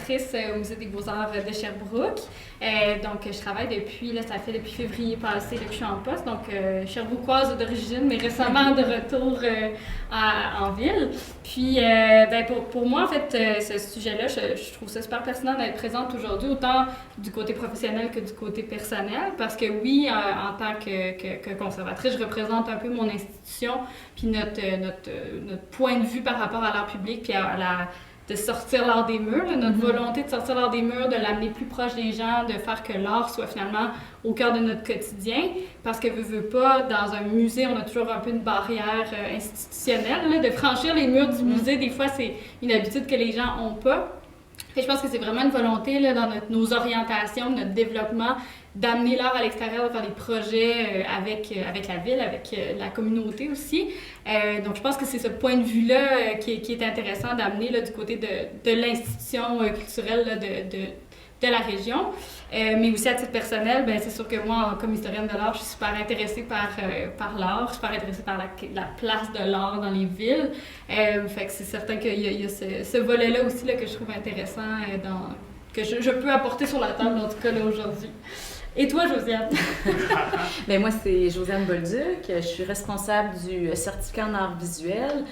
conservatrice au Musée des Beaux-Arts de Sherbrooke. Donc, je travaille ça fait depuis février passé que je suis en poste. Donc, Sherbrookeoise d'origine, mais récemment de retour en ville. Puis, pour moi, en fait, ce sujet-là, je trouve ça super pertinent d'être présente aujourd'hui, autant du côté professionnel que du côté personnel. Parce que oui, en tant que conservatrice, je représente un peu mon institution, puis notre point de vue par rapport à l'art public, puis de sortir l'art des murs, là, notre volonté de sortir l'art des murs, de l'amener plus proche des gens, de faire que l'art soit finalement au cœur de notre quotidien. Parce que veux pas, dans un musée, on a toujours un peu une barrière institutionnelle. Là, de franchir les murs du musée, des fois, c'est une habitude que les gens n'ont pas. Et je pense que c'est vraiment une volonté là, dans nos orientations, notre développement, d'amener l'art à l'extérieur, de faire des projets avec la ville, avec la communauté aussi. Donc, je pense que c'est ce point de vue-là qui est intéressant d'amener là, du côté de l'institution culturelle là, de la région. Mais aussi à titre personnel, c'est sûr que moi, comme historienne de l'art, je suis super intéressée par l'art, je suis super intéressée par la place de l'art dans les villes. Fait que c'est certain qu'il y a ce volet-là aussi là, que je trouve intéressant, que je peux apporter sur la table, en tout cas là, aujourd'hui. Et toi, Josiane? Moi, c'est Josiane Bolduc. Je suis responsable du certificat en art visuel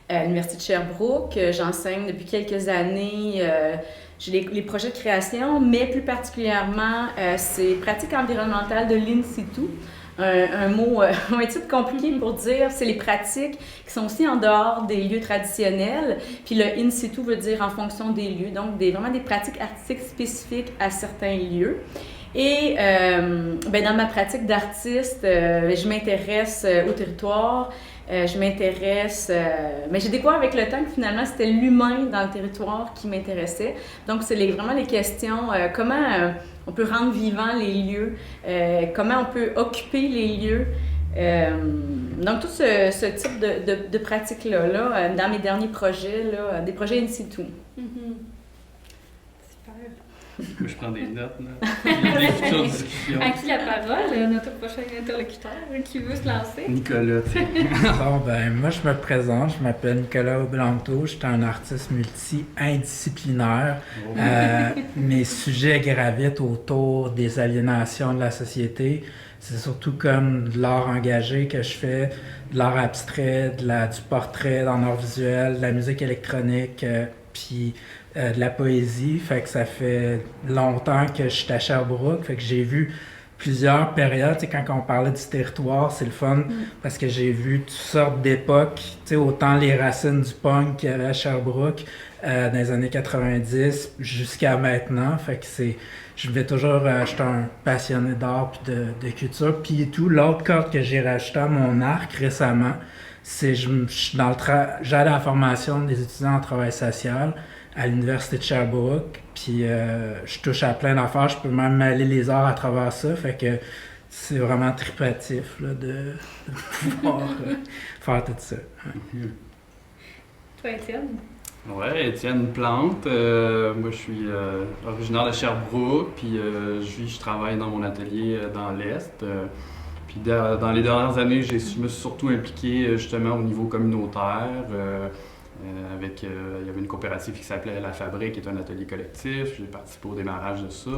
à l'Université de Sherbrooke. J'enseigne depuis quelques années. J'ai les projets de création, mais plus particulièrement, c'est pratique environnementale de l'in situ. Un titre compliqué pour dire, c'est les pratiques qui sont aussi en dehors des lieux traditionnels. Puis le in situ veut dire en fonction des lieux, donc vraiment des pratiques artistiques spécifiques à certains lieux. Et dans ma pratique d'artiste, je m'intéresse au territoire, je m'intéresse... mais j'ai découvert avec le temps que finalement, c'était l'humain dans le territoire qui m'intéressait. Donc, c'est vraiment les questions, comment on peut rendre vivants les lieux, comment on peut occuper les lieux. Donc, tout ce type de pratiques-là, dans mes derniers projets, là, des projets in situ. Moi, je prends des notes, là. Des futures discussions. À qui la parole, notre prochain interlocuteur qui veut se lancer? Nicolas, tu sais. Moi, je me présente, je m'appelle Nicolas Oblanto, je suis un artiste multi-indisciplinaire. Mes sujets gravitent autour des aliénations de la société. C'est surtout comme de l'art engagé que je fais, de l'art abstrait, du portrait dans l'art visuel, de la musique électronique, puis de la poésie. Fait que ça fait longtemps que je suis à Sherbrooke, fait que j'ai vu plusieurs périodes. T'sais, quand on parlait du territoire, c'est le fun parce que j'ai vu toutes sortes d'époques, autant les racines du punk qu'il y avait à Sherbrooke dans les années 90 jusqu'à maintenant. Fait que je suis un passionné d'art puis de culture. Puis tout, l'autre corde que j'ai rajouté à mon arc récemment, c'est j'ai à la formation des étudiants en travail social à l'Université de Sherbrooke, puis je touche à plein d'affaires, je peux même mêler les arts à travers ça, fait que c'est vraiment tripatif là, de pouvoir faire tout ça. Toi, Étienne? Ouais, Étienne Plante. Moi, je suis originaire de Sherbrooke, puis je travaille dans mon atelier dans l'Est. Puis dans les dernières années, je me suis surtout impliqué justement au niveau communautaire. Il y avait une coopérative qui s'appelait La Fabrique, qui est un atelier collectif. J'ai participé au démarrage de ça.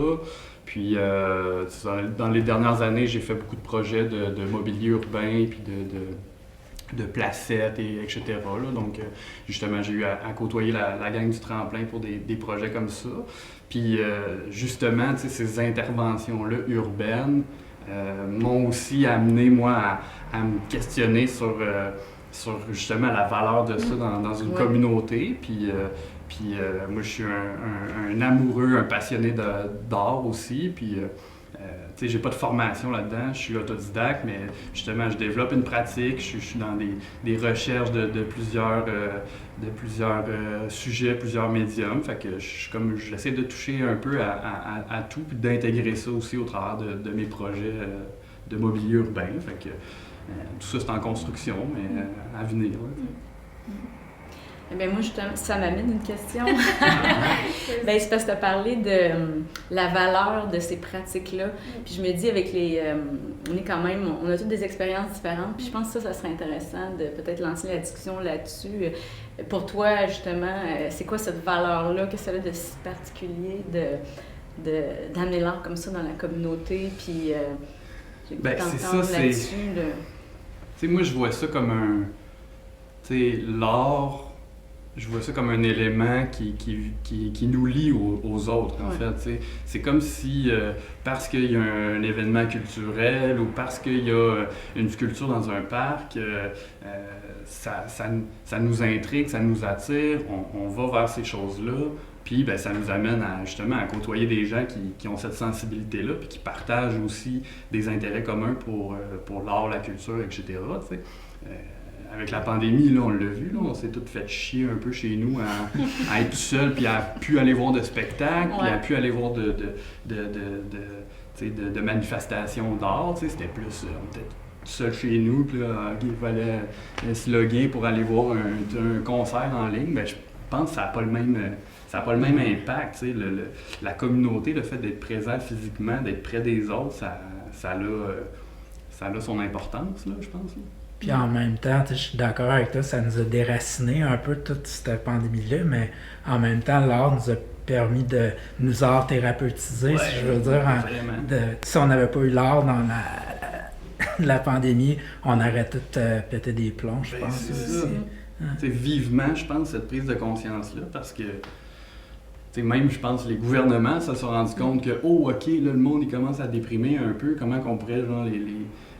Puis, dans les dernières années, j'ai fait beaucoup de projets de mobilier urbain, puis de placettes, etc. Là. Donc, justement, j'ai eu à côtoyer la gang du Tremplin pour des projets comme ça. Puis, justement, ces interventions-là urbaines m'ont aussi amené, moi, à me questionner sur justement la valeur de ça dans une communauté. Puis moi, je suis un amoureux, un passionné d'art aussi. Puis, j'ai pas de formation là-dedans, je suis autodidacte, mais justement, je développe une pratique, je suis dans des recherches de plusieurs sujets, plusieurs médiums. Fait que j'essaie de toucher un peu à tout, puis d'intégrer ça aussi au travers de mes projets de mobilier urbain. Fait que, tout ça, c'est en construction, mais à venir. Eh bien, moi, justement, ça m'amène une question. Ben, c'est parce que tu as parlé de la valeur de ces pratiques-là. Puis je me dis, avec on est quand même, on a toutes des expériences différentes. Puis je pense que ça serait intéressant de peut-être lancer la discussion là-dessus. Pour toi, justement, c'est quoi cette valeur-là? Qu'est-ce que ça a de si particulier d'amener l'art comme ça dans la communauté? Puis ben, c'est ça, c'est... Tu sais, moi, je vois ça comme un... Tu sais, l'art... Je vois ça comme un élément qui nous lie aux autres, en fait. T'sais. C'est comme si, parce qu'il y a un événement culturel ou parce qu'il y a une sculpture dans un parc, ça nous intrigue, ça nous attire, on va vers ces choses-là, puis ben, ça nous amène justement à côtoyer des gens qui ont cette sensibilité-là, puis qui partagent aussi des intérêts communs pour l'art, la culture, etc. T'sais. Avec la pandémie, là, on l'a vu, là, on s'est tous fait chier un peu chez nous à être tout seul, puis à plus aller voir de spectacles, puis à plus aller voir de manifestations d'art. C'était plus, on était tout seul chez nous, puis là, il fallait se loguer pour aller voir un concert en ligne. Ben, je pense que ça n'a pas le même impact. La communauté, le fait d'être présent physiquement, d'être près des autres, ça a son importance, là, je pense. Là. Puis en même temps, je suis d'accord avec toi, ça nous a déraciné un peu toute cette pandémie-là, mais en même temps, l'art nous a permis de nous art thérapeutiser, si je veux dire. Si on n'avait pas eu l'art dans la pandémie, on aurait tout pété des plombs, je pense. C'est vivement, je pense, cette prise de conscience-là, parce que même, je pense, les gouvernements se sont rendus compte que, OK, là, le monde, il commence à déprimer un peu, comment qu'on pourrait, genre,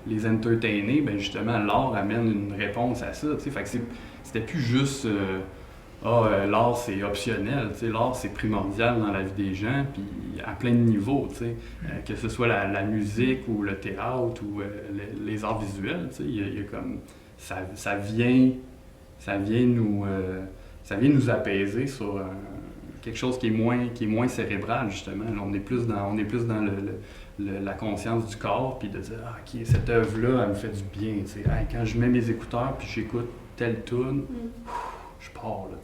les entertainer, ben justement, l'art amène une réponse à ça, fait que c'était plus juste l'art c'est optionnel, l'art c'est primordial dans la vie des gens, puis à plein de niveaux, que ce soit la musique ou le théâtre ou les arts visuels, il y a comme ça vient nous apaiser sur quelque chose qui est moins cérébral, justement. Là, on est plus dans la conscience du corps, puis de dire « OK, cette œuvre-là, elle me fait du bien. » Hey, quand je mets mes écouteurs puis j'écoute telle tune, je pars. Là,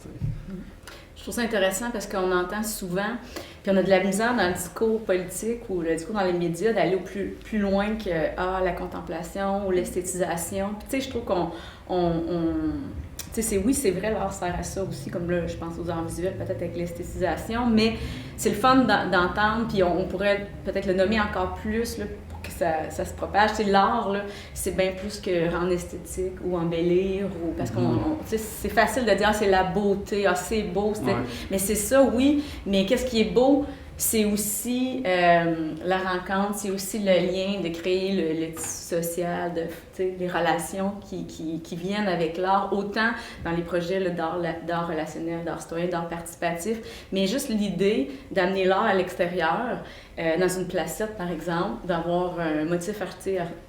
je trouve ça intéressant parce qu'on entend souvent, puis on a de la misère dans le discours politique ou le discours dans les médias d'aller au plus loin que la contemplation ou l'esthétisation. Puis je trouve qu'on... c'est vrai, l'art sert à ça aussi, comme là, je pense aux arts visuels, peut-être avec l'esthétisation, mais c'est le fun d'entendre, puis on pourrait peut-être le nommer encore plus là, pour que ça se propage. L'art, là, c'est bien plus que rendre esthétique ou embellir, parce qu'on c'est facile de dire c'est la beauté, c'est beau, mais c'est ça, oui, mais qu'est-ce qui est beau? C'est aussi la rencontre, c'est aussi le lien de créer le tissu social, les relations qui viennent avec l'art, autant dans les projets d'art relationnel, d'art citoyen, d'art participatif, mais juste l'idée d'amener l'art à l'extérieur, dans une placette par exemple, d'avoir un motif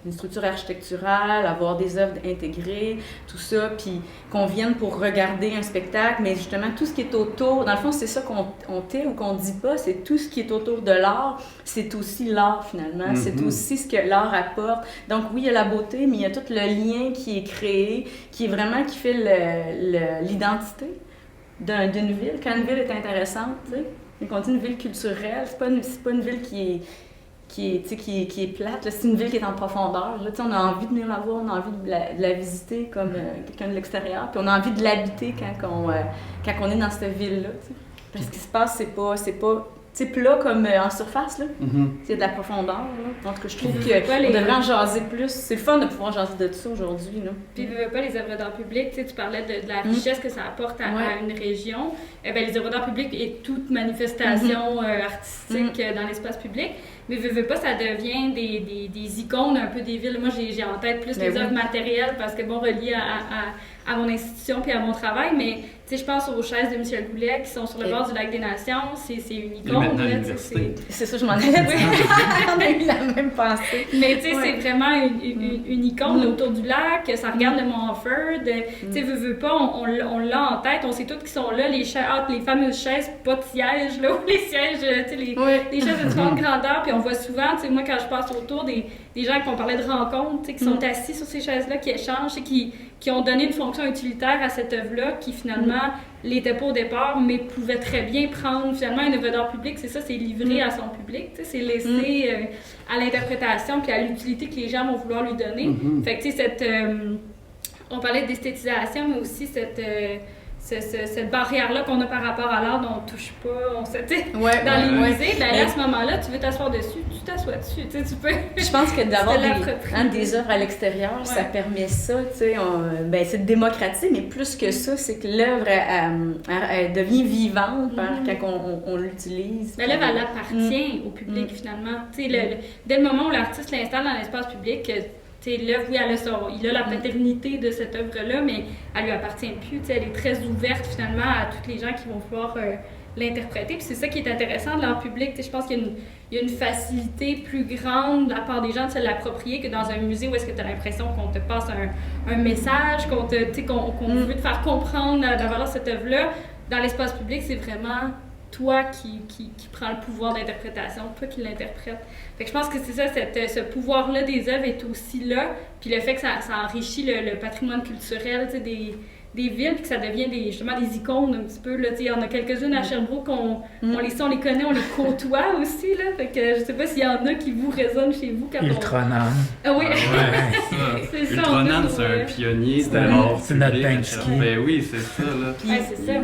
une structure architecturale, avoir des œuvres intégrées, tout ça, puis qu'on vienne pour regarder un spectacle, mais justement tout ce qui est autour, dans le fond c'est ça qu'on tait ou qu'on dit pas, c'est tout ce qui est autour de l'art, c'est aussi l'art finalement, c'est aussi ce que l'art apporte. Donc oui, il y a la beauté, mais il y a tout le lien qui est créé, qui fait l'identité d'une ville. Quand une ville est intéressante, quand on dit une ville culturelle, c'est pas une ville qui est plate, c'est une ville qui est en profondeur. Là, on a envie de venir la voir, on a envie de la visiter comme quelqu'un de l'extérieur, puis on a envie de l'habiter quand on est dans cette ville-là. Parce que ce qui se passe, c'est pas plat comme en surface, là. C'est de la profondeur, là. En tout cas, je trouve qu'on devrait en jaser plus. C'est le fun de pouvoir jaser de ça aujourd'hui, là. Puis, pas les œuvres d'art public, tu parlais de la richesse que ça apporte à une région. Les œuvres d'art public et toute manifestation artistique dans l'espace public. Mais pas, ça devient des icônes un peu des villes. Moi, j'ai en tête plus les œuvres matérielles parce que, reliées à mon institution puis à mon travail, mais je pense aux chaises de Michel Goulet qui sont sur le bord du lac des Nations, c'est une icône. C'est ça, je m'en allais dire. On a eu la même pensée. Mais c'est vraiment une icône là, autour du lac, ça regarde le Mont Offord. Veux pas, on l'a en tête, on sait tous qui sont là, les fameuses chaises, pas de sièges, là, ou les sièges, les chaises de différentes grandeurs, puis on voit souvent, tu sais, moi quand je passe autour des gens qu'on parlait de rencontres, tu sais, qui sont assis sur ces chaises-là, qui échangent, et qui ont donné une fonction utilitaire à cette œuvre-là, qui finalement l'était pas au départ, mais pouvait très bien prendre finalement une œuvre d'art public, c'est ça, c'est livré à son public, tu sais, c'est laissé à l'interprétation puis à l'utilité que les gens vont vouloir lui donner. Fait que tu sais, on parlait d'esthétisation, mais aussi cette barrière-là qu'on a par rapport à l'art dont on ne touche pas, dans les musées, à ce moment-là, tu veux t'asseoir dessus, tu t'assois dessus, tu peux... Je pense que d'avoir des œuvres à l'extérieur, ça permet ça, tu sais, c'est de démocratiser, mais plus que ça, c'est que l'œuvre elle devient vivante quand on l'utilise. Mais l'œuvre, elle appartient au public, finalement. Tu sais, dès le moment où l'artiste l'installe dans l'espace public, l'œuvre, oui, il a la paternité de cette œuvre-là, mais elle lui appartient plus. Elle est très ouverte, finalement, à tous les gens qui vont pouvoir l'interpréter. Puis c'est ça qui est intéressant de l'art public. Je pense qu'il y a une facilité plus grande de la part des gens de se l'approprier que dans un musée où est-ce que tu as l'impression qu'on te passe un message, qu'on veut te faire comprendre la valeur de cette œuvre-là. Dans l'espace public, c'est vraiment toi qui prends le pouvoir d'interprétation, toi qui l'interprètes. Fait que je pense que c'est ça, ce pouvoir-là des œuvres est aussi là, puis le fait que ça enrichit le patrimoine culturel des villes, puis que ça devient justement des icônes un petit peu. Il y en a quelques-unes à Sherbrooke, on les connaît, on les côtoie aussi. Là, fait que je sais pas s'il y en a qui vous résonnent chez vous quand Ultranon. Ah oui, c'est ça. Ultranon, c'est un pionnier de l'art. C'est notre Banksy. Ben oui, c'est ça. Là. C'est ça.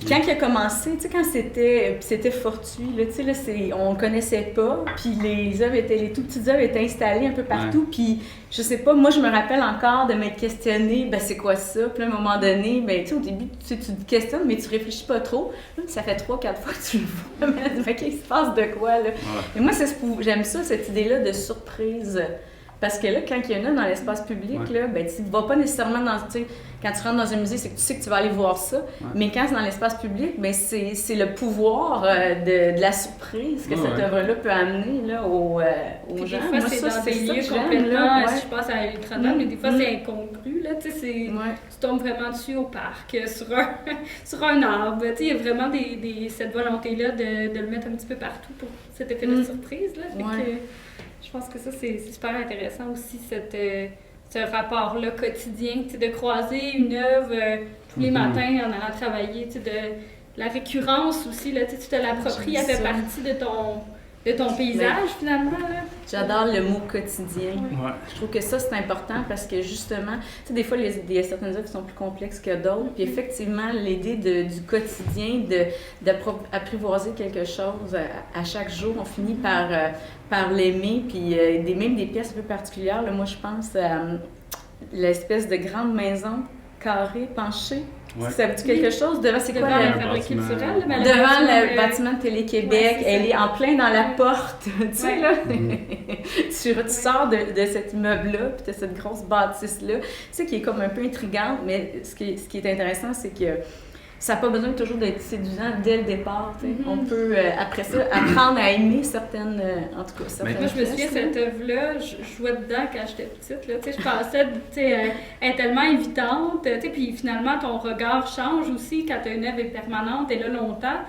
Quand il a commencé, tu sais, quand c'était fortuit, là, tu sais, là, on connaissait pas, puis les tout petites œuvres étaient installées un peu partout, puis je sais pas, moi je me rappelle encore de m'être questionnée, c'est quoi ça? Puis à un moment donné, tu sais, au début, tu te questionnes, mais tu réfléchis pas trop. Là, ça fait 3-4 fois que tu le vois, mais qu'il se passe de quoi, là? Et moi, j'aime ça, cette idée-là de surprise. Parce que là, quand il y en a dans l'espace public, là, tu ne vas pas nécessairement quand tu rentres dans un musée, c'est que tu sais que tu vas aller voir ça. Mais quand c'est dans l'espace public, c'est le pouvoir de la surprise que cette œuvre-là peut amener là, aux gens. Des fois, c'est dans des lieux complètement, si je pense à Ultranon, mais des fois, c'est incongru. Là, tu tombes vraiment dessus au parc, sur un arbre. Il y a vraiment cette volonté-là de le mettre un petit peu partout pour cet effet de surprise. Là, je pense que ça, c'est super intéressant aussi, ce rapport-là quotidien, de croiser une œuvre tous les matins en allant travailler, de la récurrence aussi, là, tu te l'appropries, elle fait partie de ton paysage, finalement. Là. J'adore le mot quotidien. Je trouve que ça, c'est important parce que, justement, tu sais, des fois, il y a certaines œuvres qui sont plus complexes que d'autres. Puis, effectivement, l'idée du quotidien, d'apprivoiser quelque chose à chaque jour, on finit par l'aimer. Puis, même des pièces un peu particulières. Là, moi, je pense à l'espèce de grande maison carrée, penchée. Ça veut dire quelque chose? C'est quoi la fabrique culturelle? Devant le bâtiment de Télé-Québec, elle est en plein dans la porte, tu sais, là. Tu sors de cet immeuble-là, puis tu as cette grosse bâtisse-là, tu sais, qui est comme un peu intrigante, mais ce qui est intéressant, c'est que ça n'a pas besoin toujours d'être séduisant dès le départ. On peut, après ça, apprendre à aimer certaines, en tout cas, certaines moi, je me souviens, cette œuvre-là, je jouais dedans quand j'étais petite. Là, je pensais, elle est tellement invitante, puis finalement, ton regard change aussi quand une œuvre est permanente et là longtemps.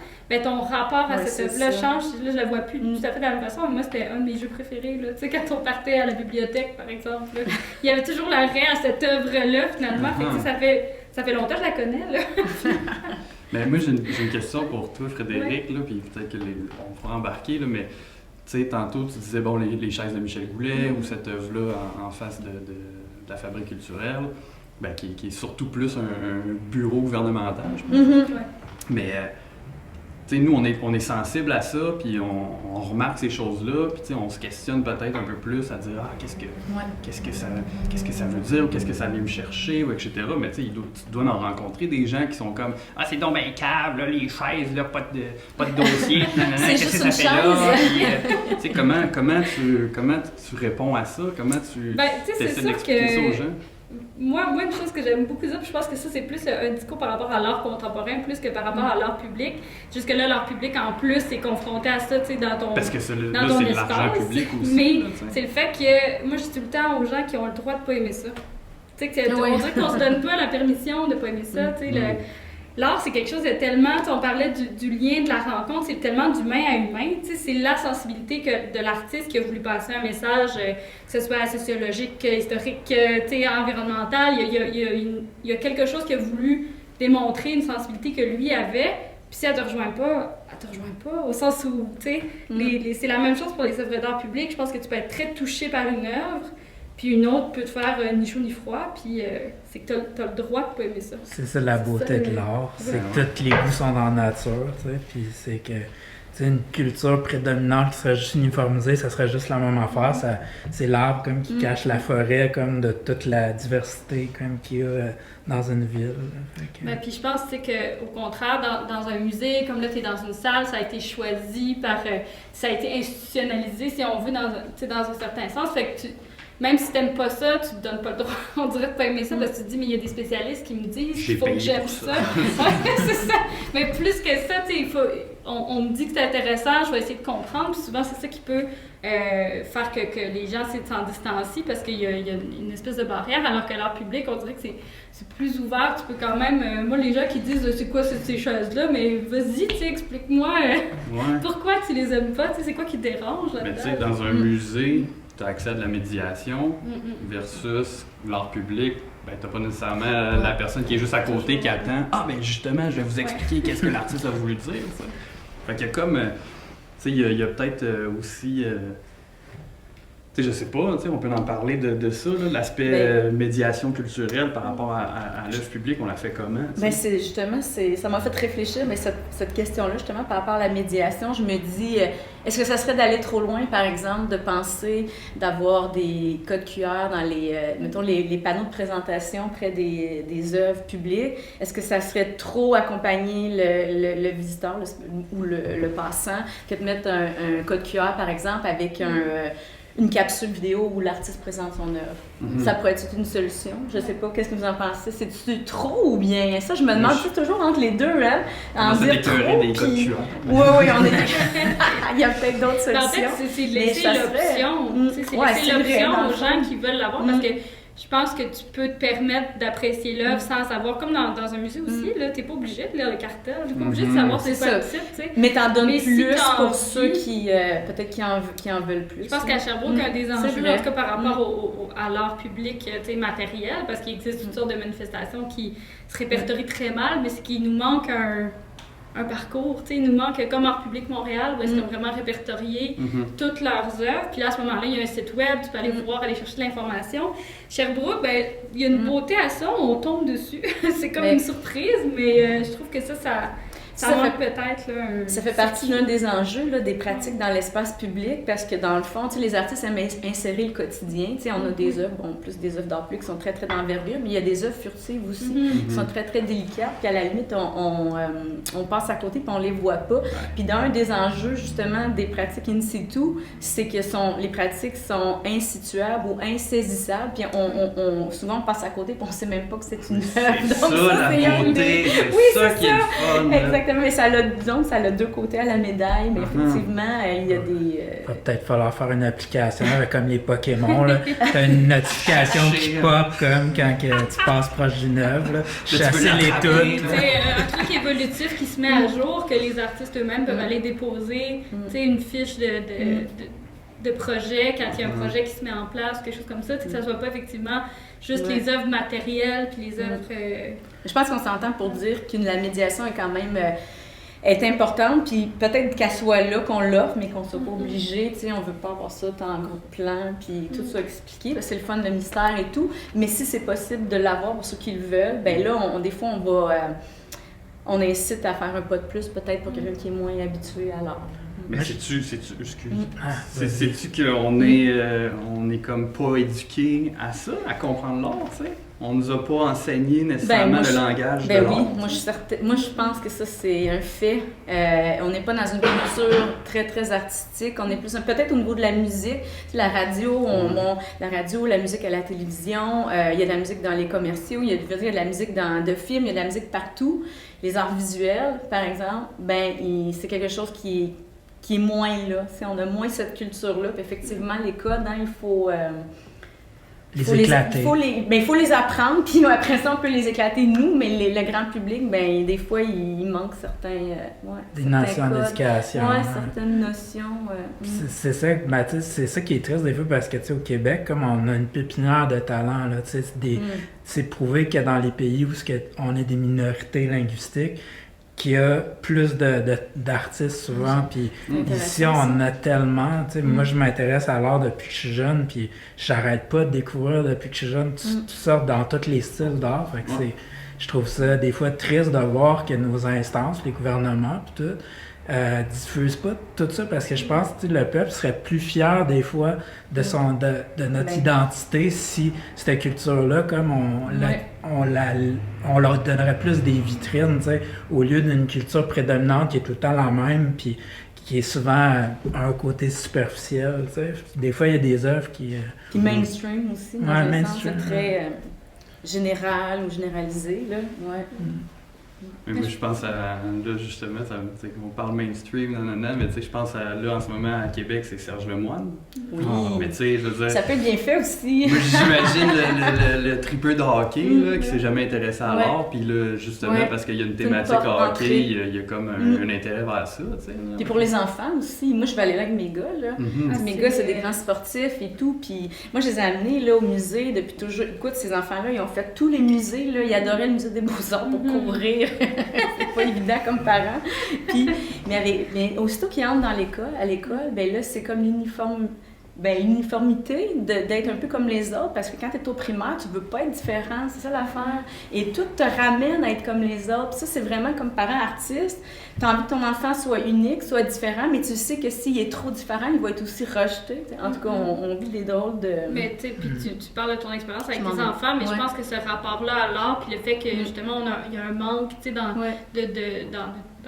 Ton rapport à cette œuvre-là change. Là, je la vois plus tout à fait de la même façon. Mais moi, c'était un de mes jeux préférés. Là. Quand on partait à la bibliothèque, par exemple, là, il y avait toujours l'arrêt à cette œuvre-là, finalement. Ça fait longtemps que je la connais, là. Mais moi, j'ai une question pour toi, Frédéric, là, puis peut-être qu'on pourra embarquer, là, mais tu sais, tantôt, tu disais, bon, les chaises de Michel Goulet ou cette œuvre-là en face de la fabrique culturelle, qui est surtout plus un bureau gouvernemental, je pense. Mais tu sais, nous, on est sensible à ça, puis on remarque ces choses-là, puis tu sais, on se questionne peut-être un peu plus à dire qu'est-ce que ça veut dire, ou qu'est-ce que ça vient me chercher, ou etc. Mais tu sais, tu dois en rencontrer des gens qui sont comme c'est donc ben cave, là, les chaises, là, pas de dossier, qu'est-ce que ça fait là? Tu sais, comment tu réponds à ça? Comment tu essaies d'expliquer ça aux gens? Moi, une chose que j'aime beaucoup ça, puis je pense que ça, c'est plus un discours par rapport à l'art contemporain, plus que par rapport à l'art public. Jusque-là, l'art public, en plus, est confronté à ça, tu sais, dans ton Parce que c'est l'argent public aussi. Mais c'est le fait que, moi, je dis tout le temps aux gens qui ont le droit de pas aimer ça. Tu sais, on dirait qu'on se donne pas la permission de pas aimer ça, tu sais, l'art, c'est quelque chose de tellement, on parlait du lien de la rencontre, c'est tellement d'humain à humain, c'est la sensibilité de l'artiste qui a voulu passer un message, que ce soit sociologique, historique, environnemental, il y a quelque chose qu'il a voulu démontrer, une sensibilité que lui avait, puis si elle te rejoint pas, au sens où, c'est la même chose pour les œuvres d'art public, je pense que tu peux être très touché par une œuvre, puis une autre peut te faire ni chaud ni froid, puis c'est que t'as le droit de pas aimer ça. C'est ça la beauté de l'art, c'est que tous les goûts sont dans la nature, puis c'est que une culture prédominante qui serait juste uniformisée, ça serait juste la même affaire. C'est l'arbre comme qui cache la forêt comme de toute la diversité comme qu'il y a dans une ville. Ben, puis je pense qu'au contraire, dans un musée, comme là tu es dans une salle, ça a été choisi ça a été institutionnalisé, si on veut, dans un certain sens. Fait que même si t'aimes pas ça, tu te donnes pas le droit, on dirait de pas aimer ça, parce que tu te dis, mais il y a des spécialistes qui me disent qu'il faut que j'aime ça. C'est ça. Mais plus que ça, on me dit que c'est intéressant, je vais essayer de comprendre, puis souvent c'est ça qui peut faire que les gens s'en distancient, parce qu'il y a une espèce de barrière, alors que l'art public, on dirait que c'est plus ouvert, tu peux quand même... moi, les gens qui disent, c'est quoi ces choses-là, mais vas-y, explique-moi pourquoi tu les aimes pas, c'est quoi qui te dérange là-dedans. Mais tu sais, dans un musée... Tu as accès à de la médiation versus l'art public, ben tu n'as pas nécessairement la personne qui est juste à côté qui attend. Ah, ben justement, je vais vous expliquer qu'est-ce que l'artiste a voulu dire. Ça. Fait qu'il y a comme. Tu sais, il y a peut-être aussi. Tu sais, je sais pas, on peut en parler de ça, l'aspect médiation culturelle par rapport à l'œuvre publique, on la fait comment? Ben c'est justement, ça m'a fait réfléchir, mais cette question-là, justement, par rapport à la médiation, je me dis, est-ce que ça serait d'aller trop loin, par exemple, de penser d'avoir des codes QR dans mettons, les panneaux de présentation près des œuvres publiques? Est-ce que ça serait trop accompagner le visiteur ou le passant que de mettre un code QR, par exemple, avec une capsule vidéo où l'artiste présente son œuvre. Ça pourrait être une solution. Je sais pas, qu'est-ce que vous en pensez? C'est-tu trop ou bien? Ça, je me demande toujours entre les deux, hein? On s'est écœuré des codes QR. Oui, on est il y a peut-être d'autres solutions. En fait, c'est de laisser l'option. C'est laisser l'option aux gens qui veulent l'avoir, parce que je pense que tu peux te permettre d'apprécier l'œuvre sans savoir, comme dans un musée aussi, là, t'es pas obligé de lire le cartel, t'es pas obligé de savoir c'est quoi le titre, tu sais. Mais t'en donnes plus pour ceux qui, peut-être qui en veulent plus. Je pense qu'à Sherbrooke, un des enjeux, en tout cas par rapport à l'art public matériel, parce qu'il existe toutes sortes de manifestations qui se répertorient très mal, mais c'est qu'il nous manque un parcours, il nous manque, comme Art public Montréal, où est-ce qu'ils ont vraiment répertorié toutes leurs œuvres. Puis là, à ce moment-là, il y a un site web, tu peux aller pouvoir aller chercher de l'information. Sherbrooke, ben, il y a une beauté à ça, on tombe dessus. C'est comme une surprise, mais je trouve que ça manque peut-être. Ça fait partie d'un des enjeux des pratiques dans l'espace public, parce que dans le fond, les artistes aiment insérer le quotidien. On a des œuvres, plus des œuvres d'art public qui sont très, très d'envergure, mais il y a des œuvres furtives aussi qui sont très, très délicates, puis à la limite, on passe à côté puis on les voit pas. Puis dans un des enjeux, justement, des pratiques in situ, c'est que les pratiques sont insituables ou insaisissables, puis souvent on passe à côté puis on sait même pas que c'est une œuvre. C'est ça, la beauté, c'est ça qui est le fun. Exactement, mais ça a deux côtés à la médaille, mais effectivement, il y a des... Il va peut-être falloir faire une application comme les Pokémon, là. T'as une notification qui pop comme quand tu passes proche d'une œuvre, là. Chasser les toutes. C'est un truc évolutif qui se met à jour, que les artistes eux-mêmes peuvent aller déposer, une fiche de projet, quand il y a un projet qui se met en place, quelque chose comme ça, que ça soit pas effectivement juste les œuvres matérielles, puis les œuvres... Je pense qu'on s'entend pour dire que la médiation est quand même est importante, puis peut-être qu'elle soit là, qu'on l'offre, mais qu'on soit pas obligé, on veut pas avoir ça en gros plan, puis tout soit expliqué, c'est le fun, le mystère et tout, mais si c'est possible de l'avoir pour ceux qui le veulent, ben là, des fois, on incite à faire un pas de plus, peut-être pour quelqu'un qui est moins habitué à l'art. Mais sais-tu qu'on est comme pas éduqué à ça, à comprendre l'art, tu sais? On nous a pas enseigné nécessairement le langage de l'art. Oui, moi je pense que ça c'est un fait. On n'est pas dans une culture très très artistique, on est plus peut-être au niveau de la musique, la radio, la musique à la télévision, il y a de la musique dans les commerciaux, il y a de la musique de films, il y a de la musique partout. Les arts visuels, par exemple, c'est quelque chose qui est moins là. On a moins cette culture-là. Puis effectivement, les codes, il faut... les éclater. Il faut les apprendre, puis après ça, on peut les éclater nous, mais le grand public, ben des fois, il manque des notions d'éducation. Oui, certaines notions. C'est ça, c'est ça qui est triste des fois, parce que, tu sais, au Québec, comme on a une pépinière de talents, là, tu sais, c'est prouvé que dans les pays où on est des minorités linguistiques, qu'il y a plus d'artistes souvent, puis ici on en a tellement, tu sais, moi je m'intéresse à l'art depuis que je suis jeune, puis j'arrête pas de découvrir depuis que je suis jeune toutes sortes dans tous les styles d'art, fait que je trouve ça des fois triste de voir que nos instances, les gouvernements, puis tout, diffusent pas tout ça, parce que je pense que le peuple serait plus fier des fois de notre identité si cette culture-là, comme on leur donnerait plus des vitrines, tu sais, au lieu d'une culture prédominante qui est tout le temps la même, puis qui est souvent un côté superficiel, tu sais. Des fois, il y a des œuvres qui... Puis mainstream aussi, dans le mainstream, sens très général ou généralisé, là, Mais moi, je pense à, là, justement, on parle mainstream, mais tu sais, je pense à, là, en ce moment, à Québec, c'est Serge Lemoine. Oui. Mais tu sais, je veux dire... Ça peut être bien fait aussi. Moi, j'imagine le tripeux de hockey, là, qui s'est jamais intéressé à l'art, puis là, justement, parce qu'il y a une thématique hockey, il y a comme un intérêt vers ça, tu sais. Puis pour les enfants aussi, moi, je vais aller là avec mes gars, là. Mes gars, c'est des grands sportifs et tout, puis moi, je les ai amenés, là, au musée depuis toujours. Écoute, ces enfants-là, ils ont fait tous les musées, là, ils adoraient le musée des Beaux-Arts pour courir. C'est pas évident comme parent. Puis, mais aussitôt qu'ils entrent à l'école, ben là, c'est comme l'uniformité d'être un peu comme les autres, parce que quand tu es au primaire, tu veux pas être différent, c'est ça l'affaire. Et tout te ramène à être comme les autres. Puis ça, c'est vraiment comme parent artiste. Tu as envie que ton enfant soit unique, soit différent, mais tu sais que s'il est trop différent, il va être aussi rejeté. En tout cas, on vit des drôles de... Mais tu sais, puis tu parles de ton expérience avec tes enfants, mais je pense que ce rapport-là à l'art, puis le fait que justement, il y a un manque, tu sais, dans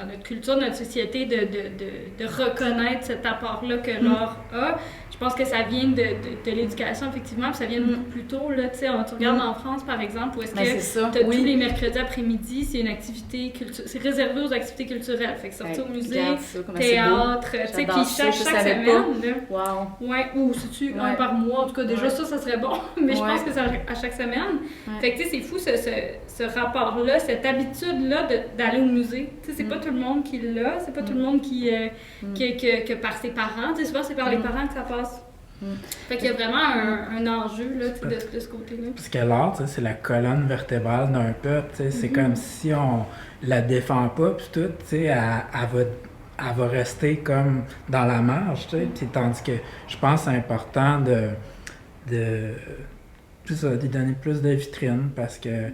notre culture, notre société, de reconnaître cet apport-là que l'art a. Je pense que ça vient de l'éducation, effectivement, puis ça vient beaucoup plus tôt, là, tu sais, tu regardes en France, par exemple, où est-ce que tous les mercredis après-midi, c'est une activité culturelle, c'est réservé aux activités culturelles, fait que sortir au musée, théâtre, tu sais, puis chaque semaine, là, ou si tu un par mois, en tout cas, déjà ça serait bon, mais je pense que c'est à chaque semaine, fait que tu sais, c'est fou ce rapport-là, cette habitude-là d'aller au musée, tu sais, c'est pas tout le monde qui l'a, c'est pas tout le monde qui que par ses parents, tu sais, souvent c'est par les parents que ça passe. Fait qu'il y a vraiment un enjeu là, de ce côté-là. Parce que l'art, c'est la colonne vertébrale d'un peuple. C'est comme si on la défend pas, puis tout, elle va rester comme dans la marge. Tandis que je pense que c'est important de donner plus de vitrines, parce que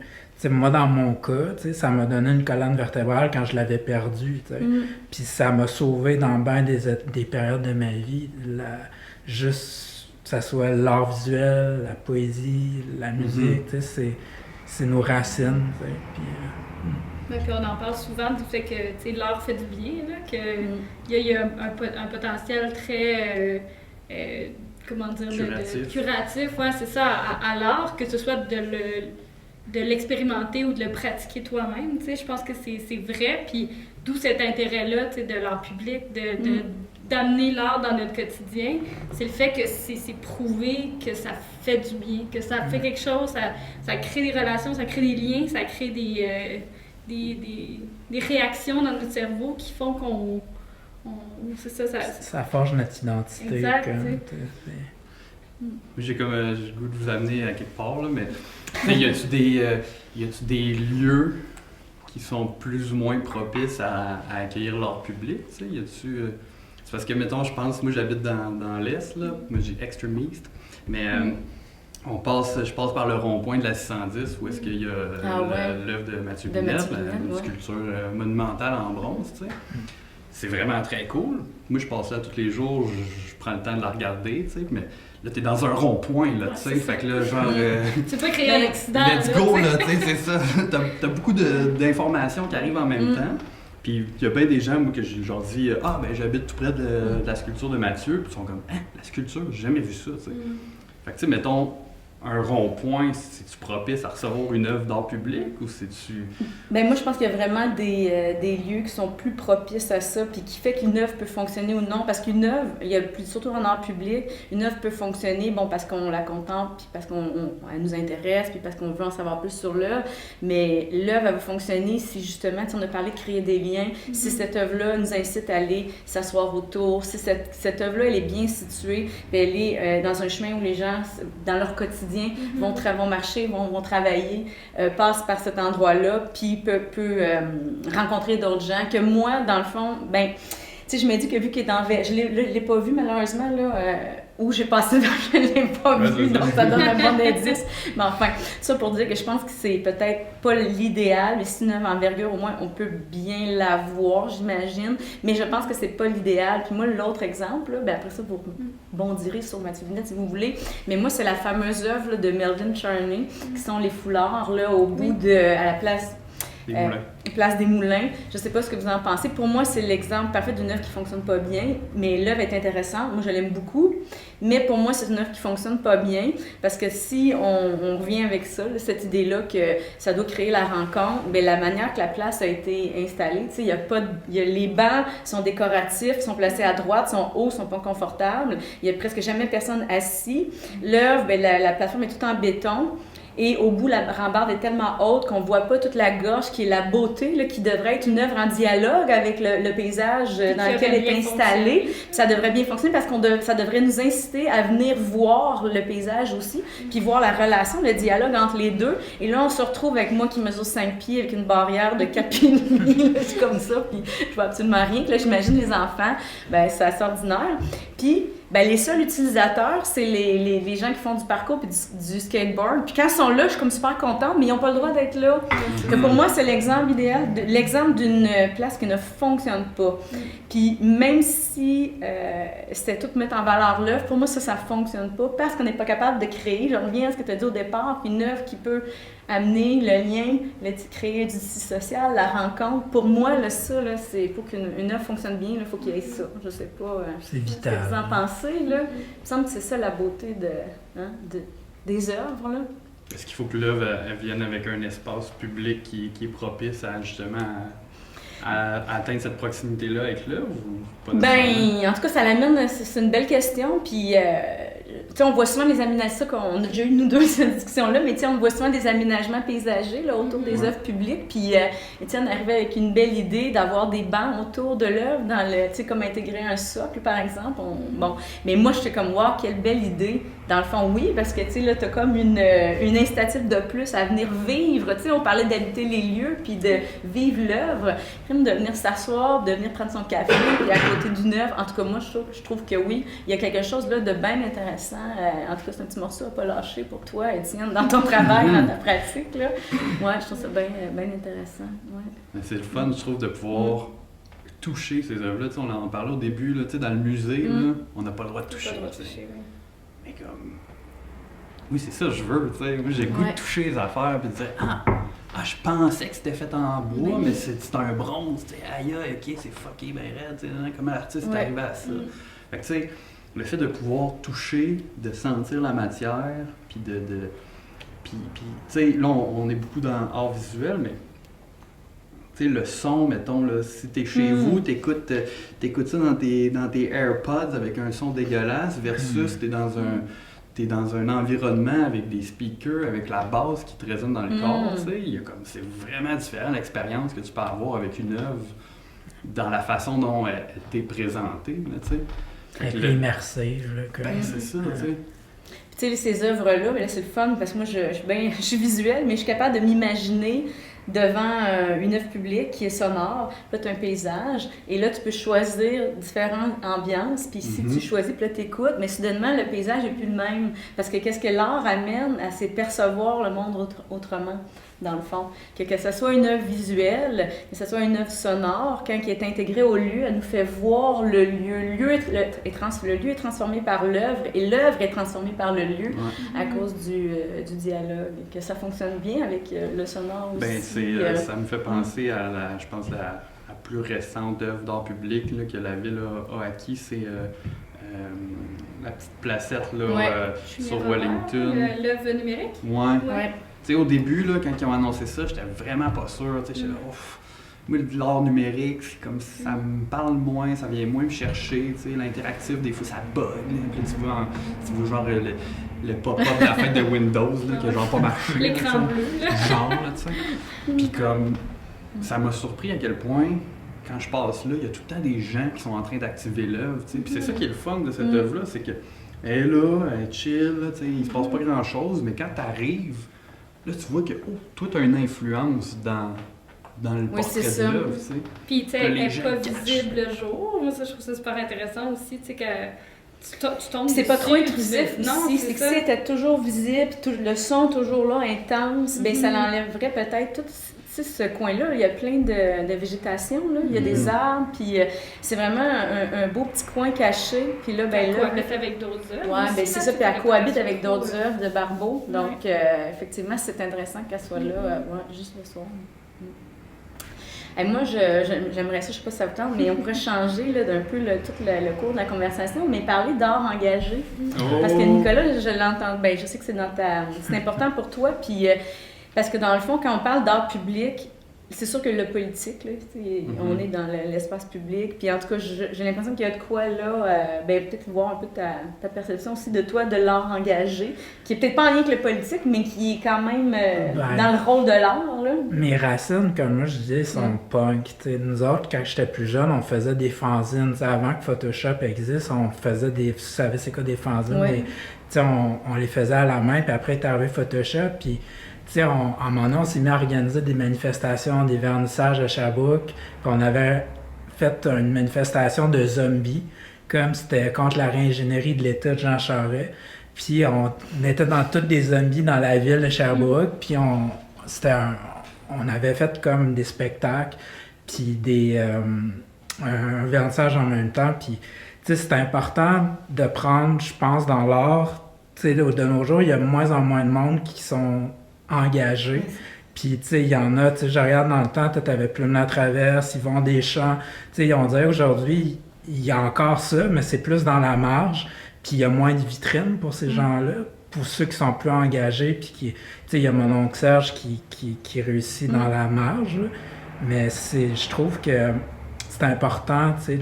moi, dans mon cas, ça m'a donné une colonne vertébrale quand je l'avais perdue. Puis ça m'a sauvé dans bien des périodes de ma vie. Juste que ça soit l'art visuel, la poésie, la musique, c'est nos racines. Puis on en parle souvent du fait que l'art fait du bien, qu'il y a un potentiel très... comment dire, curatif, ouais, c'est ça, à l'art, que ce soit de l'expérimenter ou de le pratiquer toi-même, tu sais, je pense que c'est vrai, puis d'où cet intérêt-là, tu sais, de l'art public, d'amener l'art dans notre quotidien, c'est le fait que c'est prouvé que ça fait du bien, que ça fait quelque chose, ça crée des relations, ça crée des liens, ça crée des réactions dans notre cerveau qui font qu'on... Ça forge notre identité. Exact, j'ai comme le goût de vous amener à quelque part, là, mais y a-tu des lieux qui sont plus ou moins propices à accueillir leur public? Y a-tu, c'est parce que, mettons, je pense, moi j'habite dans l'Est, là, moi j'ai Extreme East, mais je passe par le rond-point de la 610 où est-ce qu'il y a l'œuvre de Mathieu Binette, une sculpture monumentale en bronze, tu sais. C'est vraiment très cool. Moi, je passe là tous les jours, je prends le temps de la regarder, tu sais, mais là, t'es dans un rond-point, là, tu sais, fait que là, genre... tu peux créer un accident, let's go, là, tu sais, c'est ça. T'as beaucoup d'informations qui arrivent en même temps, puis il y a bien des gens, moi, que j'ai genre dit « Ah, ben j'habite tout près de la sculpture de Mathieu », puis ils sont comme « Hein, la sculpture, j'ai jamais vu ça, tu sais. » Fait que, tu sais, mettons, un rond-point, c'est-tu propice à recevoir une œuvre d'art public ou c'est-tu... Ben moi, je pense qu'il y a vraiment des lieux qui sont plus propices à ça, puis qui fait qu'une œuvre peut fonctionner ou non. Parce qu'une œuvre, surtout en art public, une œuvre peut fonctionner, bon, parce qu'on la contemple, puis parce qu'elle nous intéresse, puis parce qu'on veut en savoir plus sur l'œuvre. Mais l'œuvre, elle va fonctionner si justement, on a parlé de créer des liens, si cette œuvre-là nous incite à aller s'asseoir autour, si cette œuvre-là, elle est bien située, puis elle est dans un chemin où les gens, dans leur quotidien, vont marcher, vont travailler, passent par cet endroit-là, puis peut rencontrer d'autres gens que moi, dans le fond, ben, tu sais, je me dis que vu qu'il est dans je l'ai pas vu malheureusement, là, où j'ai passé dans je l'ai pas vu, donc ça donne un bon indice. Mais enfin, ça pour dire que je pense que c'est peut-être pas l'idéal, mais si une œuvre envergure, au moins, on peut bien la voir, j'imagine, mais je pense que c'est pas l'idéal. Puis moi, l'autre exemple, là, ben après ça, vous bondirez sur Mathieu Vinette si vous voulez, mais moi, c'est la fameuse œuvre là, de Melvin Charney, qui sont les foulards, là, au bout à la place... Des moulins. Place des Moulins. Je sais pas ce que vous en pensez. Pour moi, c'est l'exemple parfait d'une œuvre qui fonctionne pas bien, mais l'œuvre est intéressante. Moi, je l'aime beaucoup. Mais pour moi, c'est une œuvre qui fonctionne pas bien parce que si on revient avec ça, là, cette idée-là que ça doit créer la rencontre, bien, la manière que la place a été installée, tu sais, les bancs sont décoratifs, sont placés à droite, sont hauts, sont pas confortables. Il y a presque jamais personne assis. L'œuvre, bien, la plateforme est toute en béton. Et au bout, la rambarde est tellement haute qu'on ne voit pas toute la gorge qui est la beauté, là, qui devrait être une œuvre en dialogue avec le paysage dans lequel elle est installée. Ça devrait bien fonctionner parce ça devrait nous inciter à venir voir le paysage aussi, puis voir la relation, le dialogue entre les deux. Et là, on se retrouve avec moi qui mesure 5 pieds avec une barrière de 4 pieds et demi, comme ça, puis je vois absolument rien. Puis là, j'imagine les enfants, ben c'est assez ordinaire. Puis, ben, les seuls utilisateurs, c'est les gens qui font du parcours puis du skateboard. Puis quand ils sont là, je suis comme super contente, mais ils n'ont pas le droit d'être là. Que pour moi, c'est l'exemple idéal, l'exemple d'une place qui ne fonctionne pas. Puis même si c'était tout mettre en valeur l'œuvre, pour moi, ça ne fonctionne pas parce qu'on n'est pas capable de créer. Je reviens à ce que tu as dit au départ, puis une œuvre qui peut amener le lien, créer du tissu social, la rencontre. Pour moi, là, ça, là, c'est pour qu'une œuvre fonctionne bien, il faut qu'il y ait ça. Je sais pas. C'est vital. Ce que vous en pensez, là. Il me semble que c'est ça la beauté des œuvres, là. Est-ce qu'il faut que l'œuvre elle vienne avec un espace public qui est propice à justement à atteindre cette proximité-là avec l'œuvre ou pas nécessairement? Ben, en tout cas, ça l'amène, c'est une belle question. Puis, tu sais, on voit souvent les aménagements, on a déjà eu nous deux cette discussion-là, mais tu sais, on voit souvent des aménagements paysagers là, autour des œuvres publiques. Puis, Étienne arrivait avec une belle idée d'avoir des bancs autour de l'œuvre, tu sais, comme intégrer un socle, par exemple. Bon, mais moi, j'étais comme, wow, quelle belle idée. Dans le fond, oui, parce que, tu sais, là, t'as comme une incitative de plus à venir vivre. Tu sais, on parlait d'habiter les lieux, puis de vivre l'œuvre. De venir s'asseoir, de venir prendre son café, puis à côté d'une œuvre. En tout cas, moi, je trouve que oui, il y a quelque chose là de bien intéressant. En tout cas, c'est un petit morceau à pas lâcher pour toi, Étienne, dans ton travail, dans ta pratique. Là. Ouais, je trouve ça bien intéressant. Ouais. C'est le fun, je trouve, de pouvoir toucher ces œuvres-là. Tu sais, on en parlait au début, là, tu sais, dans le musée, là, on n'a pas le droit de toucher. Oui. Mais comme... Oui, c'est ça que je veux, tu sais. Moi, j'ai le goût de toucher les affaires puis de dire je pensais que c'était fait en bois, mais c'est un bronze, tu sais. Aïe, ok, c'est fucké, ben raide, tu sais. Comment l'artiste est arrivé à ça? Fait que, tu sais, le fait de pouvoir toucher, de sentir la matière, puis puis tu sais, là, on est beaucoup dans art visuel, mais tu sais, le son, mettons, là, si t'es chez vous, t'écoutes ça dans tes AirPods avec un son dégueulasse versus t'es dans un environnement avec des speakers, avec la basse qui te résonne dans le corps, tu sais, c'est vraiment différent l'expérience que tu peux avoir avec une œuvre dans la façon dont elle t'est présentée, tu sais. Elle est immersive, là. Ben, c'est ça, tu sais. Tu sais, ces œuvres-là, ben là, c'est le fun parce que moi, je suis visuelle, mais je suis capable de m'imaginer devant une œuvre publique qui est sonore, là, tu as un paysage, et là, tu peux choisir différentes ambiances, puis si tu choisis, puis là, tu écoutes, mais soudainement, le paysage n'est plus le même. Parce que qu'est-ce que l'art amène à c'est percevoir le monde autrement, dans le fond. Que ce soit une œuvre visuelle, que ce soit une œuvre sonore, quand elle est intégrée au lieu, elle nous fait voir le lieu. Le lieu est transformé par l'œuvre, et l'œuvre est transformée par le lieu à cause du dialogue. Que ça fonctionne bien avec le sonore aussi. Ben, ça me fait penser à plus récente œuvre d'art public là, que la ville a acquis, c'est la petite placette là, sur Wellington. L'œuvre numérique? Ouais. Tu sais, au début, là, quand ils ont annoncé ça, j'étais vraiment pas sûr. J'étais là, ouf, moi, l'art numérique, c'est comme ça me parle moins, ça vient moins me chercher. L'interactif, des fois, ça bug. Puis tu vois genre le pop-up de la fête de Windows, là, qui a genre pas marché. L'écran bleu. Genre, là, tu sais. Puis comme, ça m'a surpris à quel point, quand je passe là, il y a tout le temps des gens qui sont en train d'activer l'œuvre. Puis c'est ça qui est le fun de cette œuvre-là, c'est que elle est là, elle est chill, là, il se passe pas grand-chose, mais quand t'arrives, là, tu vois que toi, tu as une influence dans le portrait de l'œuvre, tu sais. Puis, tu sais, elle n'est pas visible le jour. Moi, ça, je trouve ça super intéressant aussi, tu sais, que tu tombes c'est pas trop intrusif non, aussi, c'est que si c'était toujours visible, le son toujours là, intense, ben ça l'enlèverait peut-être tout ce coin-là. Il y a plein de végétation, là. Il y a des arbres, puis c'est vraiment un beau petit coin caché. Puis là, ben là... Elle fait avec d'autres œuvres. Oui, ben c'est ça, puis elle cohabite avec d'autres œuvres de Barbeau. Donc, effectivement, c'est intéressant qu'elle soit là, juste le soir. Et moi, j'aimerais ça, je sais pas si ça vous tente, mais on pourrait changer là, d'un peu tout le cours de la conversation, mais parler d'art engagé. Parce que Nicolas, je l'entends, ben je sais que c'est c'est important pour toi, puis parce que dans le fond, quand on parle d'art public, c'est sûr que le politique, là, on est dans l'espace public, puis en tout cas, j'ai l'impression qu'il y a de quoi là, ben peut-être voir un peu ta perception aussi de toi, de l'art engagé, qui est peut-être pas en lien avec le politique, mais qui est quand même dans le rôle de l'art, là. Mes racines, comme moi je dis, sont punk. T'sais, nous autres, quand j'étais plus jeune, on faisait des fanzines. T'sais, avant que Photoshop existe, on faisait des... Tu savais c'est quoi des fanzines? Ouais. On les faisait à la main, puis après est arrivé Photoshop, puis en mon nom, on s'est mis à organiser des manifestations, des vernissages à Sherbrooke, puis on avait fait une manifestation de zombies, comme c'était contre la réingénierie de l'État de Jean Charest. Puis on était dans toutes des zombies dans la ville de Sherbrooke, puis on avait fait comme des spectacles, puis un vernissage en même temps, puis c'est important de prendre, je pense, dans l'art, de nos jours, il y a de moins en moins de monde qui sont engagés. Puis, tu sais, il y en a, tu sais, je regarde dans le temps, tu avais Plume la Traverse, Yvon Deschamps. Tu sais, on dirait aujourd'hui, il y a encore ça, mais c'est plus dans la marge. Puis, il y a moins de vitrines pour ces gens-là, pour ceux qui sont plus engagés. Puis, tu sais, il y a mon oncle Serge qui réussit dans la marge. Là. Mais je trouve que c'est important, tu sais,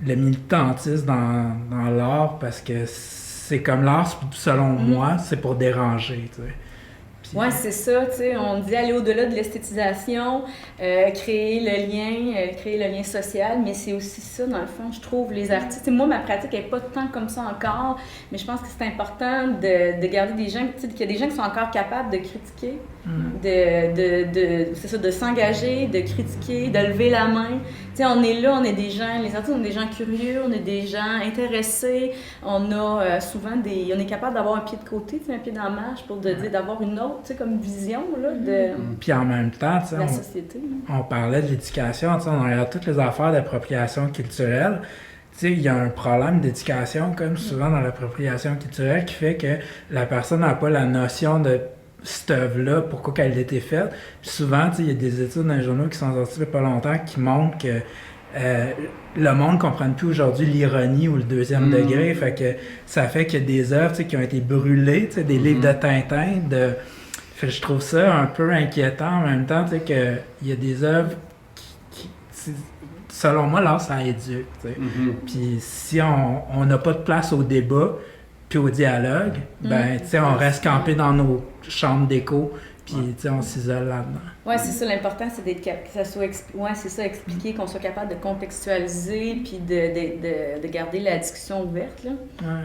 le militantisme dans l'art, parce que c'est comme l'art, selon moi, c'est pour déranger, tu sais. Oui, c'est ça, tu sais, on dit aller au-delà de l'esthétisation, créer le lien social, mais c'est aussi ça, dans le fond, je trouve, les artistes. T'sais, moi, ma pratique n'est pas tant comme ça encore, mais je pense que c'est important de garder des gens, tu sais, qu'il y a des gens qui sont encore capables de critiquer, c'est ça, de s'engager, de critiquer, de lever la main. Tu sais, on est là, on est des gens, les artistes, on est des gens curieux, on est des gens intéressés, on a souvent on est capable d'avoir un pied de côté, un pied dans la marche pour d'avoir une autre, tu sais, comme vision, là, de Puis en même temps, tu sais, la société. On parlait de l'éducation, tu sais, on regarde toutes les affaires d'appropriation culturelle. Tu sais, il y a un problème d'éducation, comme souvent dans l'appropriation culturelle, qui fait que la personne n'a pas la notion de cette œuvre-là, pourquoi qu'elle a été faite. Puis souvent, il y a des études dans les journaux qui sont sorties il n'y a pas longtemps qui montrent que le monde ne comprend plus aujourd'hui l'ironie ou le deuxième degré. Fait que ça fait qu'il y a des œuvres qui ont été brûlées, des livres de Tintin. Fait que je trouve ça un peu inquiétant en même temps, qu'il y a des œuvres qui selon moi, l'art, ça éduque. Puis si on n'a pas de place au débat, puis au dialogue, ben, tu sais, on reste campé dans nos chambres d'écho, puis tu sais, on s'isole là-dedans. Oui, c'est ça, l'important, c'est que ça soit expliqué, qu'on soit capable de contextualiser, puis de garder la discussion ouverte, là.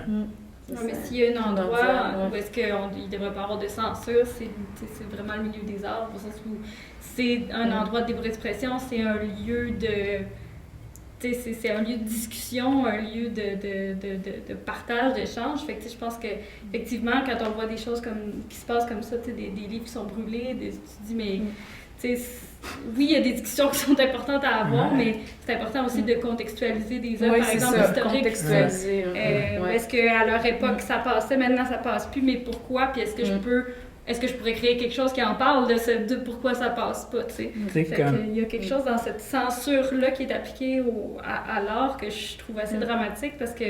Non, mais s'il y a un endroit où est-ce qu'il ne devrait pas avoir de censure, c'est vraiment le milieu des arts, au sens où c'est un endroit de libre expression, c'est un lieu de... C'est un lieu de discussion, un lieu de partage, d'échange. Fait que je pense qu'effectivement, quand on voit des choses qui se passent comme ça, des livres qui sont brûlés, tu te dis, mais oui, il y a des discussions qui sont importantes à avoir, mais c'est important aussi de contextualiser des œuvres, par exemple, historiques. Contextualiser. Est-ce qu'à leur époque, ça passait, maintenant ça passe plus, mais pourquoi? Puis est-ce que je peux est-ce que je pourrais créer quelque chose qui en parle de pourquoi ça passe pas, tu sais. Il y a quelque chose dans cette censure-là qui est appliquée à l'art que je trouve assez dramatique parce que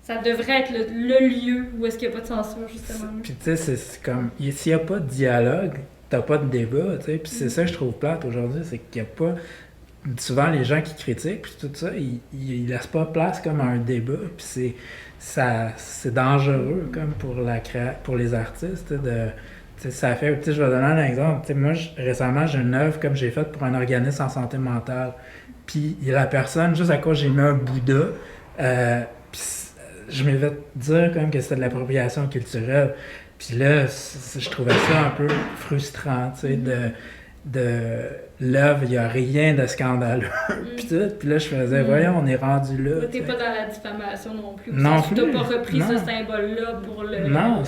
ça devrait être le lieu où est-ce qu'il n'y a pas de censure, justement. Puis tu sais, c'est comme, s'il n'y a pas de dialogue, t'as pas de débat, tu sais. Puis c'est ça que je trouve plate aujourd'hui, c'est qu'il n'y a pas... Souvent, les gens qui critiquent, puis tout ça, ils laissent pas place comme à un débat, puis c'est dangereux comme pour les artistes, ça fait, je vais donner un exemple. Moi, récemment, j'ai une œuvre comme j'ai faite pour un organisme en santé mentale. Puis la personne, juste à cause j'ai mis un Bouddha, puis je m'ai fait dire comme que c'était de l'appropriation culturelle. Puis là, je trouvais ça un peu frustrant, de l'œuvre, il n'y a rien de scandaleux. Puis là, je faisais, voyons, on est rendu là. T'es pas dans la diffamation non plus. Non tu n'as pas repris ce symbole-là pour le... Non,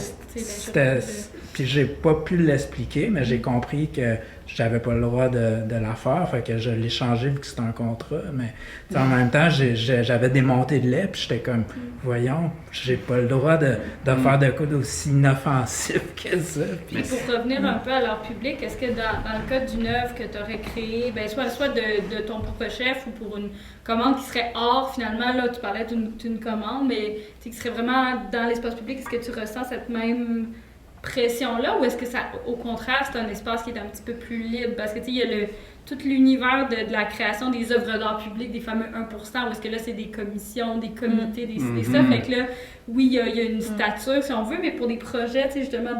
puis j'ai pas pu l'expliquer, mais j'ai compris que j'avais pas le droit de la faire, fait que je l'ai changé vu que c'était un contrat, mais en même temps, j'avais démonté de lait, puis j'étais comme, voyons, j'ai pas le droit de faire de quoi d'aussi inoffensif que ça. Puis pour revenir un peu à l'art public, est-ce que dans le cas d'une œuvre que tu aurais créée, soit de ton propre chef ou pour une commande qui serait hors, finalement, là, tu parlais d'une commande, mais qui serait vraiment dans l'espace public, est-ce que tu ressens cette même pression-là, ou est-ce que ça, au contraire, c'est un espace qui est un petit peu plus libre? Parce que, tu sais, il y a tout l'univers de la création des œuvres d'art public, des fameux 1%, où est-ce que là, c'est des commissions, des comités, des ça. Fait que là, oui, il y a une stature, si on veut, mais pour des projets, tu sais, justement,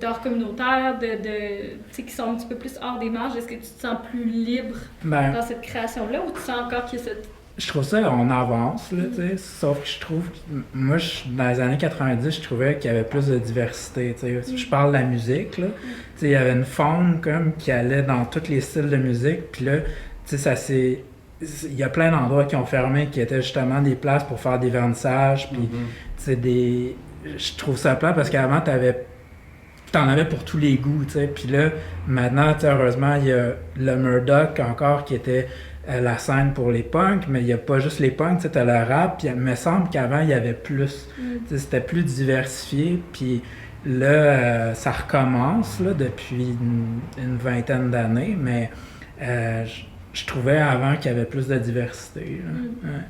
d'art communautaire, tu sais, qui sont un petit peu plus hors des marges, est-ce que tu te sens plus libre dans cette création-là, ou tu sens encore qu'il y a cette... Je trouve ça, on avance, là, tu sais, sauf que je trouve, moi, dans les années 90, je trouvais qu'il y avait plus de diversité, tu sais. Je parle de la musique, là, tu sais, il y avait une faune, comme, qui allait dans tous les styles de musique, puis là, tu sais, il y a plein d'endroits qui ont fermé, qui étaient justement des places pour faire des vernissages, puis, tu sais, je trouve ça plat parce qu'avant, t'en avais pour tous les goûts, tu sais, puis là, maintenant, tu sais, heureusement, il y a le Murdoch encore qui était la scène pour les punks, mais il n'y a pas juste les punks, tu sais, t'as le rap, puis il me semble qu'avant, il y avait plus, tu sais, c'était plus diversifié, puis là, ça recommence, là, depuis une vingtaine d'années, mais je trouvais avant qu'il y avait plus de diversité, là. Ouais.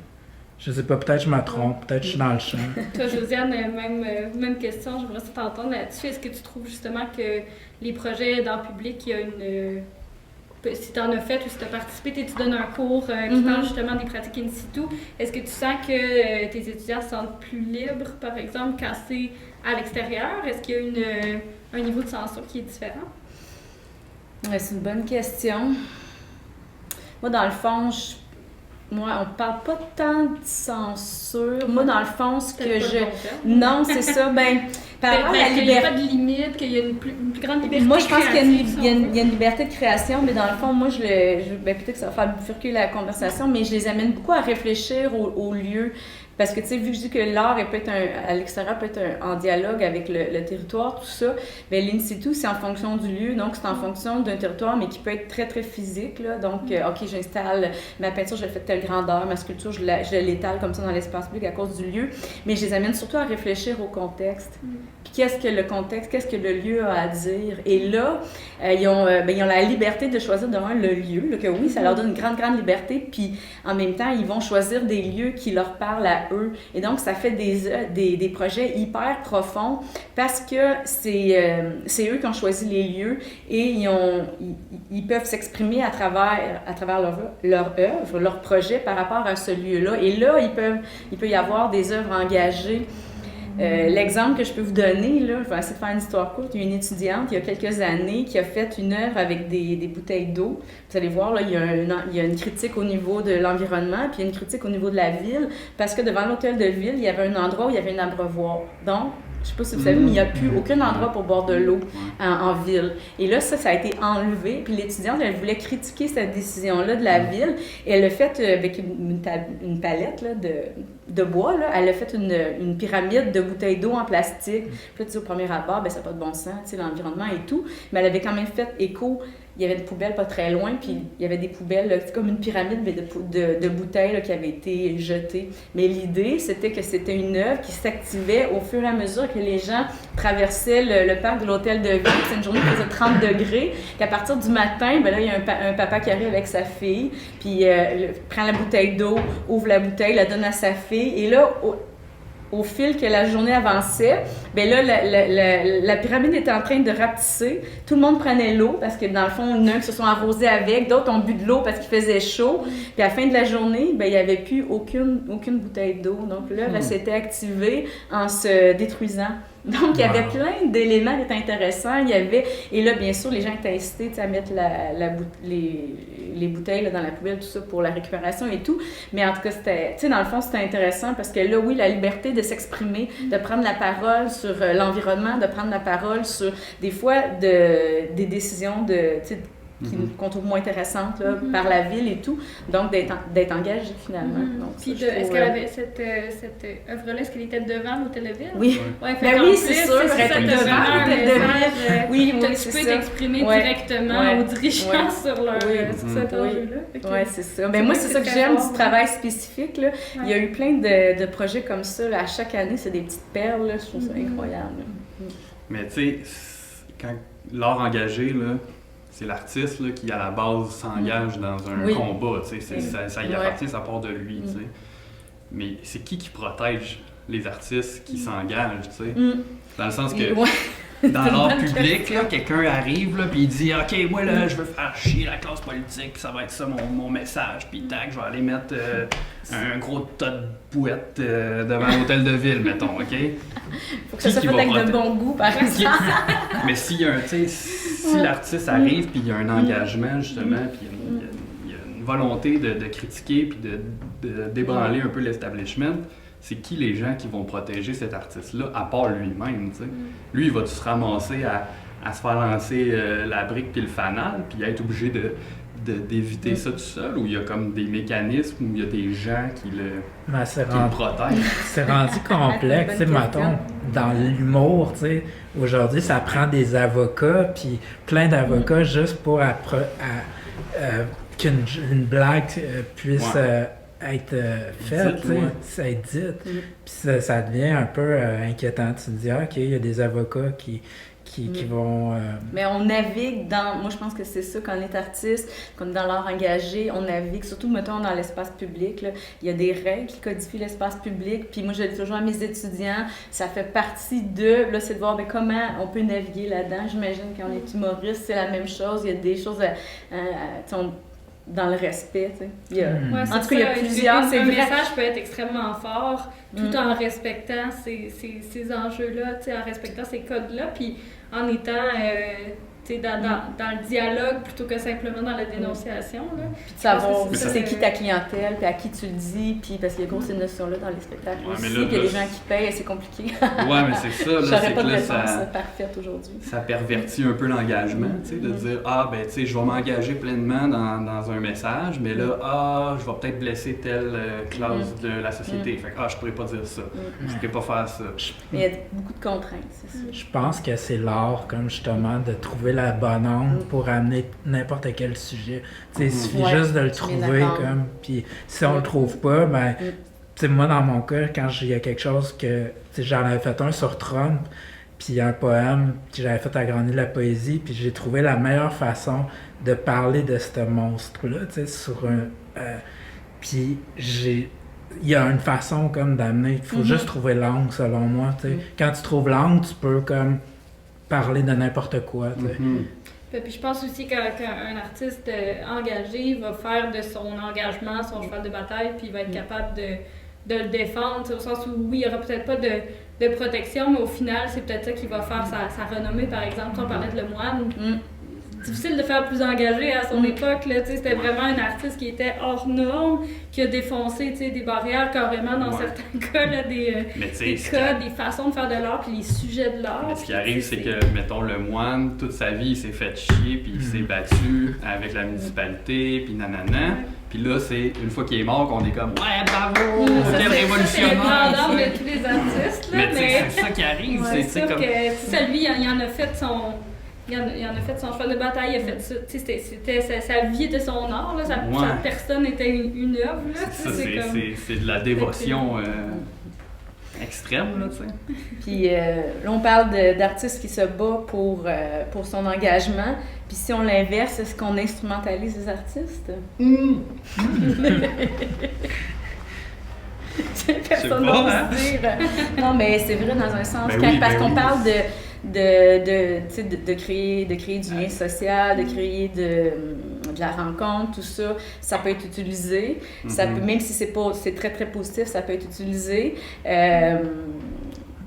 Je sais pas, peut-être je me trompe, peut-être je suis dans le champ. Toi, Josiane, même question, j'aimerais t'entendre là-dessus. Est-ce que tu trouves justement que les projets d'art public, il y a une... Si tu en as fait ou si tu as participé, tu donnes un cours qui parle justement des pratiques in situ. Est-ce que tu sens que tes étudiants se sentent plus libres, par exemple, quand c'est à l'extérieur? Est-ce qu'il y a un niveau de censure qui est différent? Ouais, c'est une bonne question. Moi, dans le fond, on parle pas tant de censure. Moi, dans le fond, ce que je... Non, c'est ça. Par rapport à la liberté... Qu'il n'y a pas de limite, qu'il y a une plus grande liberté. Moi, je pense qu'il y a une liberté de création, mais dans le fond, moi, peut-être que ça va faire bifurquer la conversation, mais je les amène beaucoup à réfléchir au lieu. Parce que, tu sais, vu que je dis que l'art à l'extérieur peut être en dialogue avec le territoire, tout ça, bien, l'in situ, c'est en fonction du lieu, donc c'est en fonction d'un territoire, mais qui peut être très, très physique, là. Donc, OK, j'installe ma peinture, je la fais de telle grandeur, ma sculpture, je l'étale comme ça dans l'espace public à cause du lieu, mais je les amène surtout à réfléchir au contexte. Puis qu'est-ce que le contexte, qu'est-ce que le lieu a à dire? Et là, ils ont la liberté de choisir de le lieu, là, que oui, ça leur donne une grande, grande liberté, puis en même temps, ils vont choisir des lieux qui leur parlent à eux. Et donc, ça fait des projets hyper profonds parce que c'est eux qui ont choisi les lieux et ils peuvent s'exprimer à travers leur œuvre, leur projet par rapport à ce lieu-là. Et là, il peut y avoir des œuvres engagées. L'exemple que je peux vous donner, là, je vais essayer de faire une histoire courte. Il y a une étudiante, il y a quelques années, qui a fait une œuvre avec des bouteilles d'eau. Vous allez voir, là, il y a une critique au niveau de l'environnement, puis il y a une critique au niveau de la ville, parce que devant l'hôtel de ville, il y avait un endroit où il y avait un abreuvoir. Donc, je ne sais pas si vous savez, mais il n'y a plus aucun endroit pour boire de l'eau en ville. Et là, ça a été enlevé. Puis l'étudiante, elle voulait critiquer cette décision-là de la ville. Et elle l'a fait avec une palette là, de bois. Là. Elle a fait une pyramide de bouteilles d'eau en plastique. Puis là, tu sais, au premier abord, ben, ça n'a pas de bon sens, tu sais, l'environnement et tout. Mais elle avait quand même fait écho il y avait des poubelles pas très loin, puis il y avait des poubelles, là, c'est comme une pyramide mais de bouteilles là, qui avaient été jetées. Mais l'idée, c'était que c'était une œuvre qui s'activait au fur et à mesure que les gens traversaient le parc de l'Hôtel de Ville. C'est une journée qui faisait 30 degrés, qu'à partir du matin, ben là, il y a un papa qui arrive avec sa fille, puis prend la bouteille d'eau, ouvre la bouteille, la donne à sa fille, et là, au fil que la journée avançait, ben là, la pyramide était en train de rapetisser. Tout le monde prenait l'eau parce que, dans le fond, il y en a qui se sont arrosés avec, d'autres ont bu de l'eau parce qu'il faisait chaud. Puis à la fin de la journée, ben, il n'y avait plus aucune bouteille d'eau. Donc là, elle s'était activée en se détruisant. Donc, il y avait plein d'éléments qui étaient intéressants. Et là, bien sûr, les gens étaient incités à mettre les bouteilles là, dans la poubelle, tout ça, pour la récupération et tout. Mais en tout cas, dans le fond, c'était intéressant parce que là, oui, la liberté de s'exprimer, de prendre la parole sur l'environnement, de prendre la parole sur, des fois, des décisions qu'on trouve moins intéressantes là, par la ville et tout. Donc, d'être engagé, finalement. Donc, puis, est-ce qu'elle avait cette œuvre-là, est-ce qu'elle était devant l'Hôtel de Ville? Oui. Ouais, ben oui, c'est sûr. Elle était devant l'Hôtel de Ville. Oui, c'est ça. Tu peux t'exprimer directement aux dirigeants sur cet enjeu-là. Oui, c'est ça. Ben moi, c'est ça que j'aime du travail spécifique. Là. Il y a eu plein de projets comme ça. Là. À chaque année, c'est des petites perles. Là. Je trouve ça incroyable. Mais tu sais, quand l'art engagé, là, c'est l'artiste là, qui, à la base, s'engage dans un combat. Ça y appartient, ça part de lui. Mais c'est qui protège les artistes qui s'engagent? Dans le sens que dans l'art public, là, quelqu'un arrive et il dit « OK, moi, là, je veux faire chier la classe politique, ça va être ça mon message. Puis tac, je vais aller mettre un gros tas de bouettes devant l'Hôtel de Ville, mettons, OK? » Faut que ça soit fait avec de bon goût, par exemple. Mais si l'artiste arrive puis il y a un engagement, justement, puis il y a une volonté de critiquer puis de débranler un peu l'establishment, c'est qui les gens qui vont protéger cet artiste-là, à part lui-même, tu sais. Lui, il va se ramasser à se faire lancer la brique puis le fanal, puis être obligé d'éviter ça tout seul, ou il y a comme des mécanismes, où il y a des gens qui le protègent. C'est rendu complexe, tu sais, mettons, dans l'humour, tu sais. Aujourd'hui, ça prend des avocats, puis plein d'avocats juste pour qu'une blague puisse... être faite, être dite. Puis ça devient un peu inquiétant. Tu te dis, OK, il y a des avocats qui vont... Mais on navigue dans... Moi, je pense que c'est ça, quand on est artiste, quand on est dans l'art engagé, on navigue, surtout, mettons, dans l'espace public. Là, il y a des règles qui codifient l'espace public. Puis moi, je dis toujours à mes étudiants, ça fait partie de... Là, c'est de voir comment on peut naviguer là-dedans. J'imagine quand on est humoriste, c'est la même chose. Il y a des choses dans le respect, tu sais. En tout cas, il y a plusieurs... Un message peut être extrêmement fort tout en respectant ces enjeux-là, tu sais, en respectant ces codes-là, puis en étant dans le dialogue plutôt que simplement dans la dénonciation. Là. Puis de savoir c'est qui ta clientèle, puis à qui tu le dis, puis parce qu'il y a gros ces notions-là dans les spectacles aussi, qu'il y a des gens qui payent, c'est compliqué. Ouais, mais c'est ça, là, j'aurais pas de réponse parfaite aujourd'hui. Ça pervertit un peu l'engagement, tu sais, de dire tu sais, je vais m'engager pleinement dans un message, mais là, je vais peut-être blesser telle classe de la société. Fait que, je pourrais pas dire ça, je pourrais pas faire ça. Mais il y a beaucoup de contraintes, c'est ça. Je pense que c'est l'art, comme justement, de trouver la bonne onde pour amener n'importe quel sujet. Il suffit juste de le trouver, puis si on le trouve pas, ben, moi, dans mon cas, quand il y a quelque chose que, j'en avais fait un sur Trump, puis un poème que j'avais fait à Grandi de la poésie, puis j'ai trouvé la meilleure façon de parler de ce monstre-là, sur un... puis il y a une façon comme d'amener, il faut juste trouver l'angle, selon moi, Quand tu trouves l'angle, tu peux comme parler de n'importe quoi, Puis je pense aussi qu'un artiste engagé va faire de son engagement son cheval de bataille, puis il va être capable de le défendre, au sens où, oui, il n'y aura peut-être pas de protection, mais au final, c'est peut-être ça qui va faire sa renommée, par exemple. On parlait de Lemoine. Difficile de faire plus engagé à son époque. Là, c'était vraiment un artiste qui était hors norme, qui a défoncé des barrières carrément dans certains cas, là, des codes, des façons de faire de l'art, puis les sujets de l'art. Ce qui arrive, c'est que, mettons, Lemoine, toute sa vie, il s'est fait chier, puis il s'est battu avec la municipalité, puis nanana. Puis là, c'est une fois qu'il est mort qu'on est comme « Ouais, bravo! Quel révolutionnaire! » C'est le de tous les artistes. Là, mais c'est ça qui arrive. C'est sûr que lui, il en a fait il en a fait son cheval de bataille, il a fait ça. C'était sa vie était son art, là, sa personne était une œuvre. Là, c'est de la dévotion extrême, là, tu sais. Puis là, on parle d'artistes qui se bat pour son engagement. Puis si on l'inverse, est-ce qu'on instrumentalise les artistes? Personne n'ose dire. Non, mais c'est vrai dans un sens. Parce qu'on parle de créer du lien social, de créer de la rencontre, tout ça, ça peut être utilisé. Ça peut, même si c'est très, très positif, ça peut être utilisé.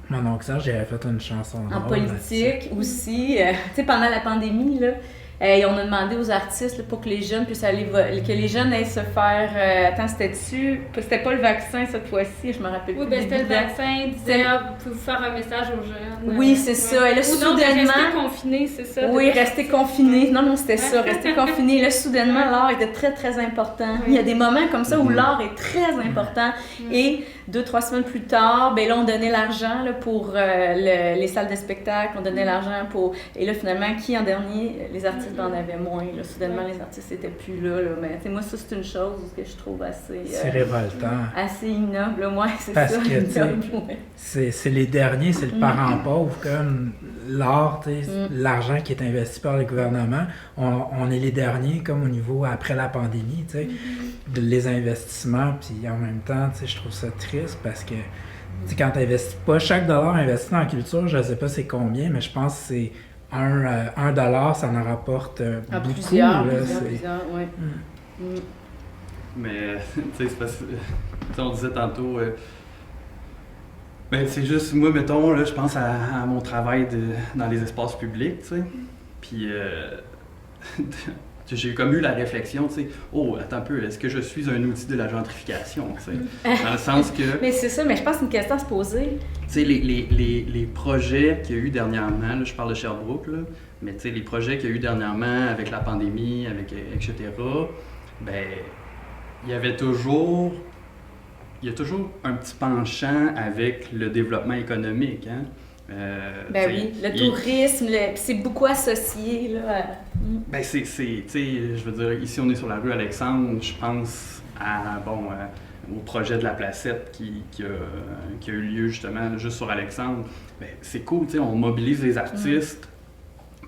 Mon oncle Serge, j'avais fait une chanson en politique aussi. Tu sais, pendant la pandémie, là, on a demandé aux artistes là, pour que les jeunes puissent aller que les jeunes aillent se faire. Attends, c'était pas le vaccin cette fois-ci, je me rappelle plus. Oui, ben c'était le vaccin, il disait vous pouvez faire un message aux jeunes. Oui, c'est ça. Et là, soudainement. Rester confiné, c'est ça. Oui, rester confiné. Non, c'était ça, rester confiné. Et là, soudainement, l'art était très, très important. Il y a des moments comme ça où l'art est très important. Et 2-3 semaines plus tard, ben là, on donnait l'argent là, pour les salles de spectacle, on donnait l'argent pour... Et là, finalement, qui en dernier? Les artistes en avaient moins. Là. Soudainement, les artistes n'étaient plus là. Mais moi, ça, c'est une chose que je trouve assez... c'est révoltant. Assez ignoble. Moi, c'est parce ça, que, ignoble. C'est les derniers, c'est le parent pauvre. Comme l'art, l'argent qui est investi par le gouvernement, on est les derniers, comme au niveau après la pandémie, les investissements. Puis en même temps, je trouve ça triste parce que quand tu n'investis pas, chaque dollar investi dans la culture, je ne sais pas c'est combien, mais je pense que c'est un dollar, ça en rapporte beaucoup. Plusieurs, oui. Mais, tu sais, c'est parce que, on disait tantôt, ben, c'est juste, moi, mettons, là, je pense à mon travail dans les espaces publics, tu sais, puis j'ai comme eu la réflexion, tu sais, attends un peu, est-ce que je suis un outil de la gentrification, tu sais, dans le sens que... Mais c'est ça, mais je pense que c'est une question à se poser. Tu sais, les projets qu'il y a eu dernièrement, là, je parle de Sherbrooke, là, mais tu sais, les projets qu'il y a eu dernièrement avec la pandémie, etc., ben, il y a toujours un petit penchant avec le développement économique, hein. Oui, le tourisme, c'est beaucoup associé, là. Ben, tu sais, je veux dire, ici, on est sur la rue Alexandre, je pense au projet de la placette qui a eu lieu, justement, juste sur Alexandre. Ben, c'est cool, tu sais, on mobilise les artistes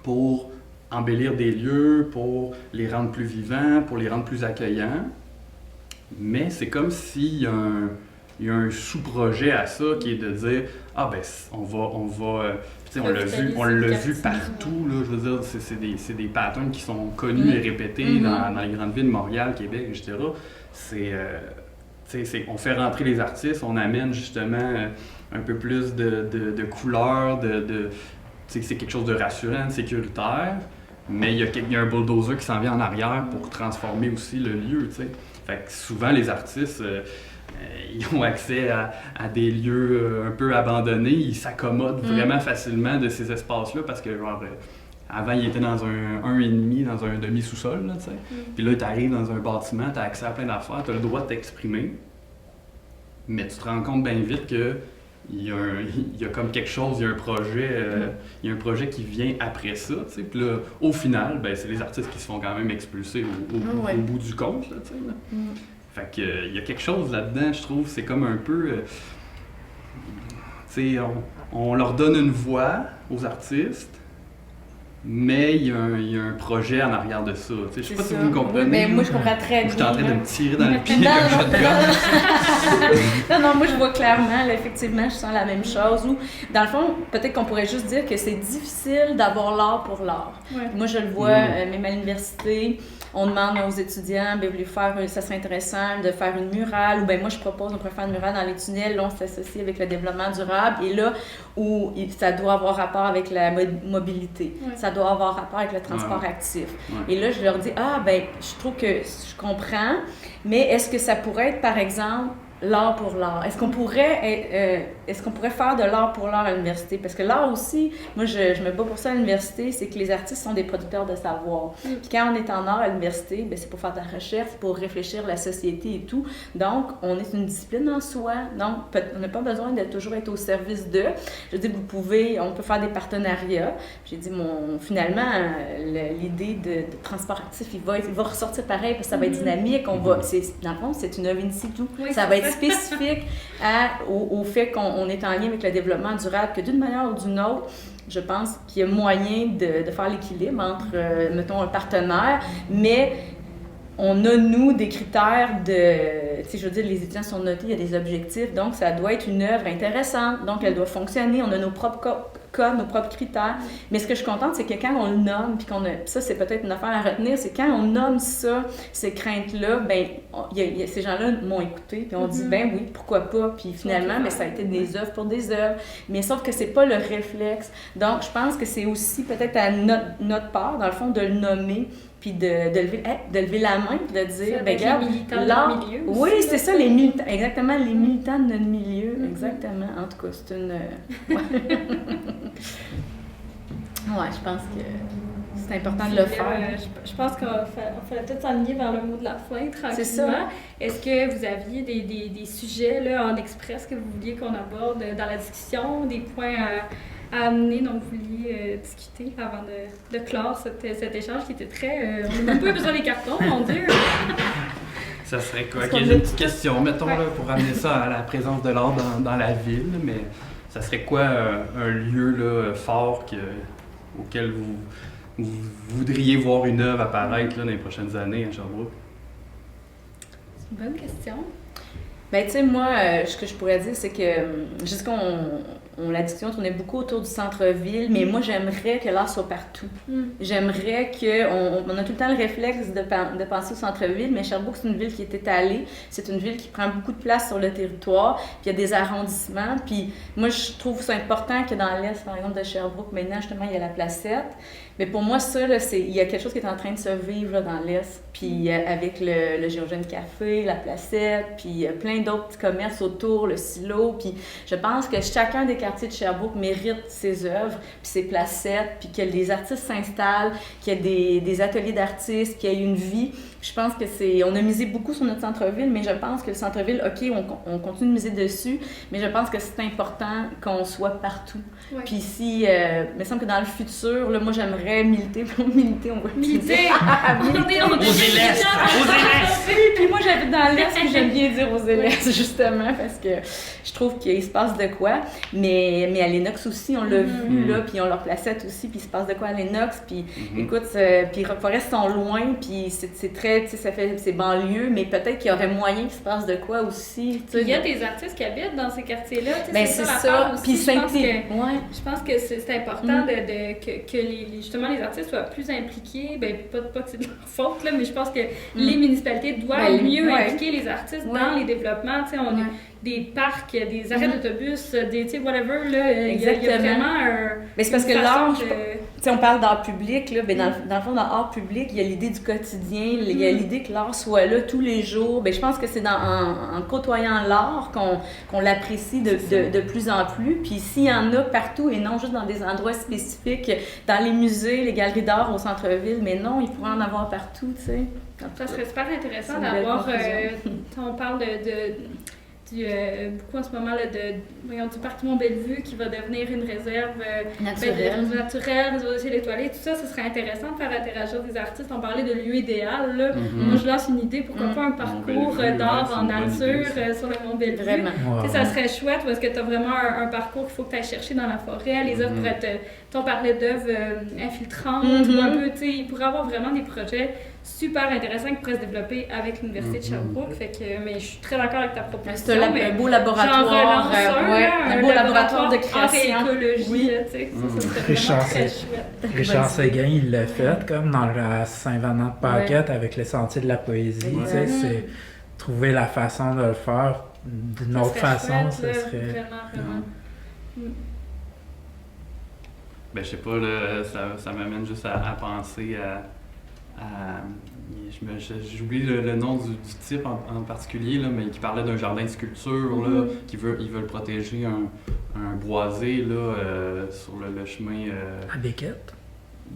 pour embellir des lieux, pour les rendre plus vivants, pour les rendre plus accueillants, mais c'est comme s'il y a un sous-projet à ça qui est de dire on va tu sais, on l'a vu partout, là, je veux dire, c'est des patterns qui sont connus et répétés dans les grandes villes, Montréal, Québec, etc. On fait rentrer les artistes, on amène justement un peu plus de couleurs, c'est quelque chose de rassurant, de sécuritaire, mais il y a un bulldozer qui s'en vient en arrière pour transformer aussi le lieu, tu sais. Fait que souvent, les artistes, ils ont accès à des lieux un peu abandonnés, ils s'accommodent vraiment facilement de ces espaces-là parce que, genre, avant, ils étaient dans un 1,5, dans un demi-sous-sol, là, tu sais. Puis là, tu arrives dans un bâtiment, tu as accès à plein d'affaires, tu as le droit de t'exprimer, mais tu te rends compte bien vite que il y a comme quelque chose, il y a un projet qui vient après ça, tu sais. Puis là, au final, ben, c'est les artistes qui se font quand même expulser au bout du compte, là, tu sais. Fait que il y a quelque chose là-dedans, je trouve, c'est comme un peu... tu sais, on leur donne une voix aux artistes, mais il y a un projet en arrière de ça. Je sais pas si vous me comprenez. Oui, mais moi, je comprends très bien. Je suis en train de me tirer dans le pied comme shotgun. Non, moi, je vois clairement, là, effectivement, je sens la même chose. Ou, dans le fond, peut-être qu'on pourrait juste dire que c'est difficile d'avoir l'art pour l'art. Ouais. Moi, je le vois, même à l'université, on demande aux étudiants, ben, ça serait intéressant de faire une murale, ou bien moi, je propose, on pourrait faire une murale dans les tunnels, là, on s'associe avec le développement durable, et là, où ça doit avoir rapport avec la mobilité, ça doit avoir rapport avec le transport actif. Et là, je leur dis, ben, je trouve que je comprends, mais est-ce que ça pourrait être, par exemple, l'art pour l'art. Est-ce qu'on pourrait faire de l'art pour l'art à l'université? Parce que l'art aussi, moi je me bats pour ça à l'université, c'est que les artistes sont des producteurs de savoir. Puis quand on est en art à l'université, c'est pour faire de la recherche, pour réfléchir à la société et tout. Donc, on est une discipline en soi. Donc, on n'a pas besoin de toujours être au service d'eux. Je dis, on peut faire des partenariats. J'ai dit, finalement, l'idée de transport actif, il va ressortir pareil parce que ça va être dynamique. Dans le fond, c'est une œuvre in situ. Oui, ça va être spécifique au fait qu'on est en lien avec le développement durable, que d'une manière ou d'une autre, je pense qu'il y a moyen de faire l'équilibre entre, mettons, un partenaire, mais on a, nous, des critères de... Tu sais, je veux dire, les étudiants sont notés, il y a des objectifs, donc ça doit être une œuvre intéressante, donc elle doit fonctionner, on a nos propres codes, nos propres critères. Mais ce que je suis contente, c'est que quand on le nomme, puis ça, c'est peut-être une affaire à retenir, c'est quand on nomme ça, ces craintes-là, ces gens-là m'ont écouté, puis on dit, oui, pourquoi pas, puis finalement, ça a été des œuvres pour des œuvres. Mais sauf que c'est pas le réflexe. Donc, je pense que c'est aussi peut-être à notre part, dans le fond, de le nommer, puis de lever la main, puis de dire, regarde, l'art... Oui, c'est ça, les militants, exactement, les militants de notre milieu, exactement. En tout cas, c'est une... Ouais, je pense que c'est important de le faire. Je pense qu'on fallait peut-être s'aligner vers le mot de la fin, tranquillement. C'est ça. Est-ce que vous aviez des sujets là, en express que vous vouliez qu'on aborde dans la discussion, des points à amener, dont vous vouliez discuter avant de clore cet échange qui était très... on n'a même pas besoin des cartons, mon Dieu! Ça serait quoi? J'ai une petite question, mettons, là, pour amener ça à la présence de l'art dans la ville, mais ça serait quoi un lieu là, fort auquel vous voudriez voir une œuvre apparaître là, dans les prochaines années à Sherbrooke? C'est une bonne question. Tu sais, moi, ce que je pourrais dire, c'est que la discussion tournait beaucoup autour du centre-ville, mais moi, j'aimerais que l'art soit partout. J'aimerais on a tout le temps le réflexe de penser au centre-ville, mais Sherbrooke, c'est une ville qui est étalée, c'est une ville qui prend beaucoup de place sur le territoire, puis il y a des arrondissements, puis moi, je trouve ça important que dans l'est, par exemple, de Sherbrooke, maintenant, justement, il y a la Placette. Mais pour moi, ça, là, il y a quelque chose qui est en train de se vivre là, dans l'Est. Puis avec le Géorgien Café, la Placette, puis plein d'autres petits commerces autour, le Silo. Puis je pense que chacun des quartiers de Sherbrooke mérite ses œuvres, puis ses placettes, puis que les artistes s'installent, qu'il y ait des ateliers d'artistes, qu'il y ait une vie. Je pense que on a misé beaucoup sur notre centre-ville, mais je pense que le centre-ville, OK, on continue de miser dessus, mais je pense que c'est important qu'on soit partout. Ouais. Puis il me semble que dans le futur, là, moi, j'aimerais militer. On va militer! Aux Élestes! Puis moi, j'habite dans l'Est, puis j'aime bien dire aux Élestes, justement, parce que je trouve qu'il se passe de quoi. Mais à l'Enox aussi, on l'a vu, là, puis on leur placette aussi, puis il se passe de quoi à l'Enox. Puis écoute, puis Rock-Forest sont loin, puis c'est très, tu sais, ça fait c'est banlieue, mais peut-être qu'il y aurait moyen qu'il se passe de quoi aussi. Il y a des artistes qui habitent dans ces quartiers-là. Ben c'est ça. Puis je pense que c'est important que justement les artistes soient plus impliqués. Ben pas que c'est de leur faute, là, mais je pense que les municipalités doivent mieux impliquer les artistes dans les développements. Tu sais, on a des parcs, des arrêts d'autobus, tu sais, whatever, là. Il y a vraiment un... Mais c'est parce que l'art, tu sais, on parle d'art public, là, mais dans le fond, dans l'art public, il y a l'idée du quotidien, il y a l'idée que l'art soit là tous les jours. Ben, je pense que c'est en côtoyant l'art qu'on l'apprécie de plus en plus. Puis s'il y en a partout et non juste dans des endroits spécifiques, dans les musées, les galeries d'art au centre-ville, mais non, il pourrait en avoir partout, tu sais. Ça serait super intéressant d'avoir... on parle beaucoup en ce moment là, du parc Mont-Bellevue qui va devenir une réserve naturelle, réseau l'étoilé, tout ça, ce serait intéressant de faire interagir des artistes. On parlait de lieu idéal. Là. Moi, je lance une idée, pourquoi pas un parcours d'art en nature sur le Mont-Bellevue. Vraiment. Wow. Ça serait chouette parce que tu as vraiment un parcours qu'il faut que tu ailles chercher dans la forêt. Les œuvres pourraient être... On parlait d'œuvres infiltrantes, un peu, tu sais, il pourrait y avoir vraiment des projets super intéressant qui pourrait se développer avec l'Université de Sherbrooke. Fait que, mais je suis très d'accord avec ta proposition. C'est un beau laboratoire. Un beau laboratoire de création. En écologie, tu sais. Ça serait chouette. Richard Séguin, il l'a fait comme dans la Saint-Venant-de-Paquette avec les Sentiers de la Poésie. Tu sais, c'est trouver la façon de le faire d'une autre façon. Ça serait... Vraiment. Ben, je sais pas, là, ça m'amène juste à penser J'oublie le nom du type en particulier, là, mais qui parlait d'un jardin de sculpture, là, ils veulent protéger un boisé là, sur le chemin. À Béquette?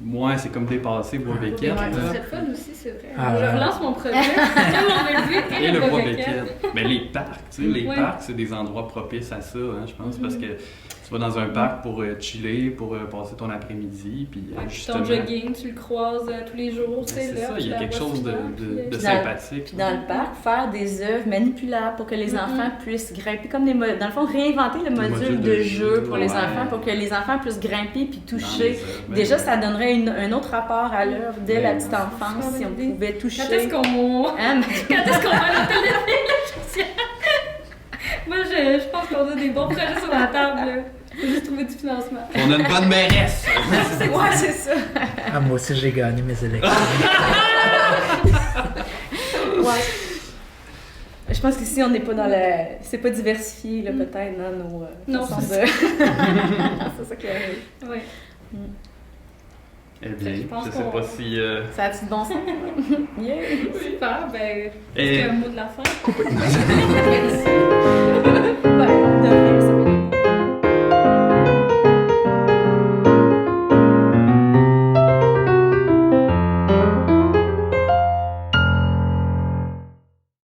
Ouais, c'est comme dépassé Bois-Béquette. Ouais, là. c'est fun aussi, c'est vrai. Ah, Je ouais. relance mon projet. Mon bébé Et le Bois-Béquette. Bois-Béquette. Mais les parcs, tu sais, les Ouais. parcs, c'est des endroits propices à ça, hein, je pense, parce que tu vas dans un parc pour chiller, pour passer ton après-midi, puis Ouais, justement... ton jogging, tu le croises tous les jours, tu sais, C'est là. ça, tu il y a la quelque vois chose souvent, de puis, Puis sympathique. Puis dans le parc, faire des œuvres manipulables pour que les enfants puissent grimper, comme dans le fond, réinventer le module de jeu pour les ouais. enfants, pour que les enfants puissent grimper puis Dans toucher. les œuvres, Déjà, ben, ça donnerait un autre rapport à l'œuvre dès Ben, la petite c'est enfance, une si on bonne idée. pouvait toucher. Quand est-ce qu'on... Hein? Quand est-ce qu'on va à l'hôtel de ville? Moi, je pense qu'on a des bons projets sur la table, là. Faut juste trouver du financement. On a une bonne mairesse! Ouais, c'est ça. Ah, moi aussi, j'ai gagné mes élections. Ouais. Je pense qu'ici, on n'est pas dans la... C'est pas diversifié, là, peut-être, dans nos Non, façons c'est de... c'est ça qui arrive. Oui. Eh bien, Je pense je sais qu'on- pas si... Ça a-tu de bon sens? Yeah! Super, ben, Et- c'est un mot de la fin. Coupé.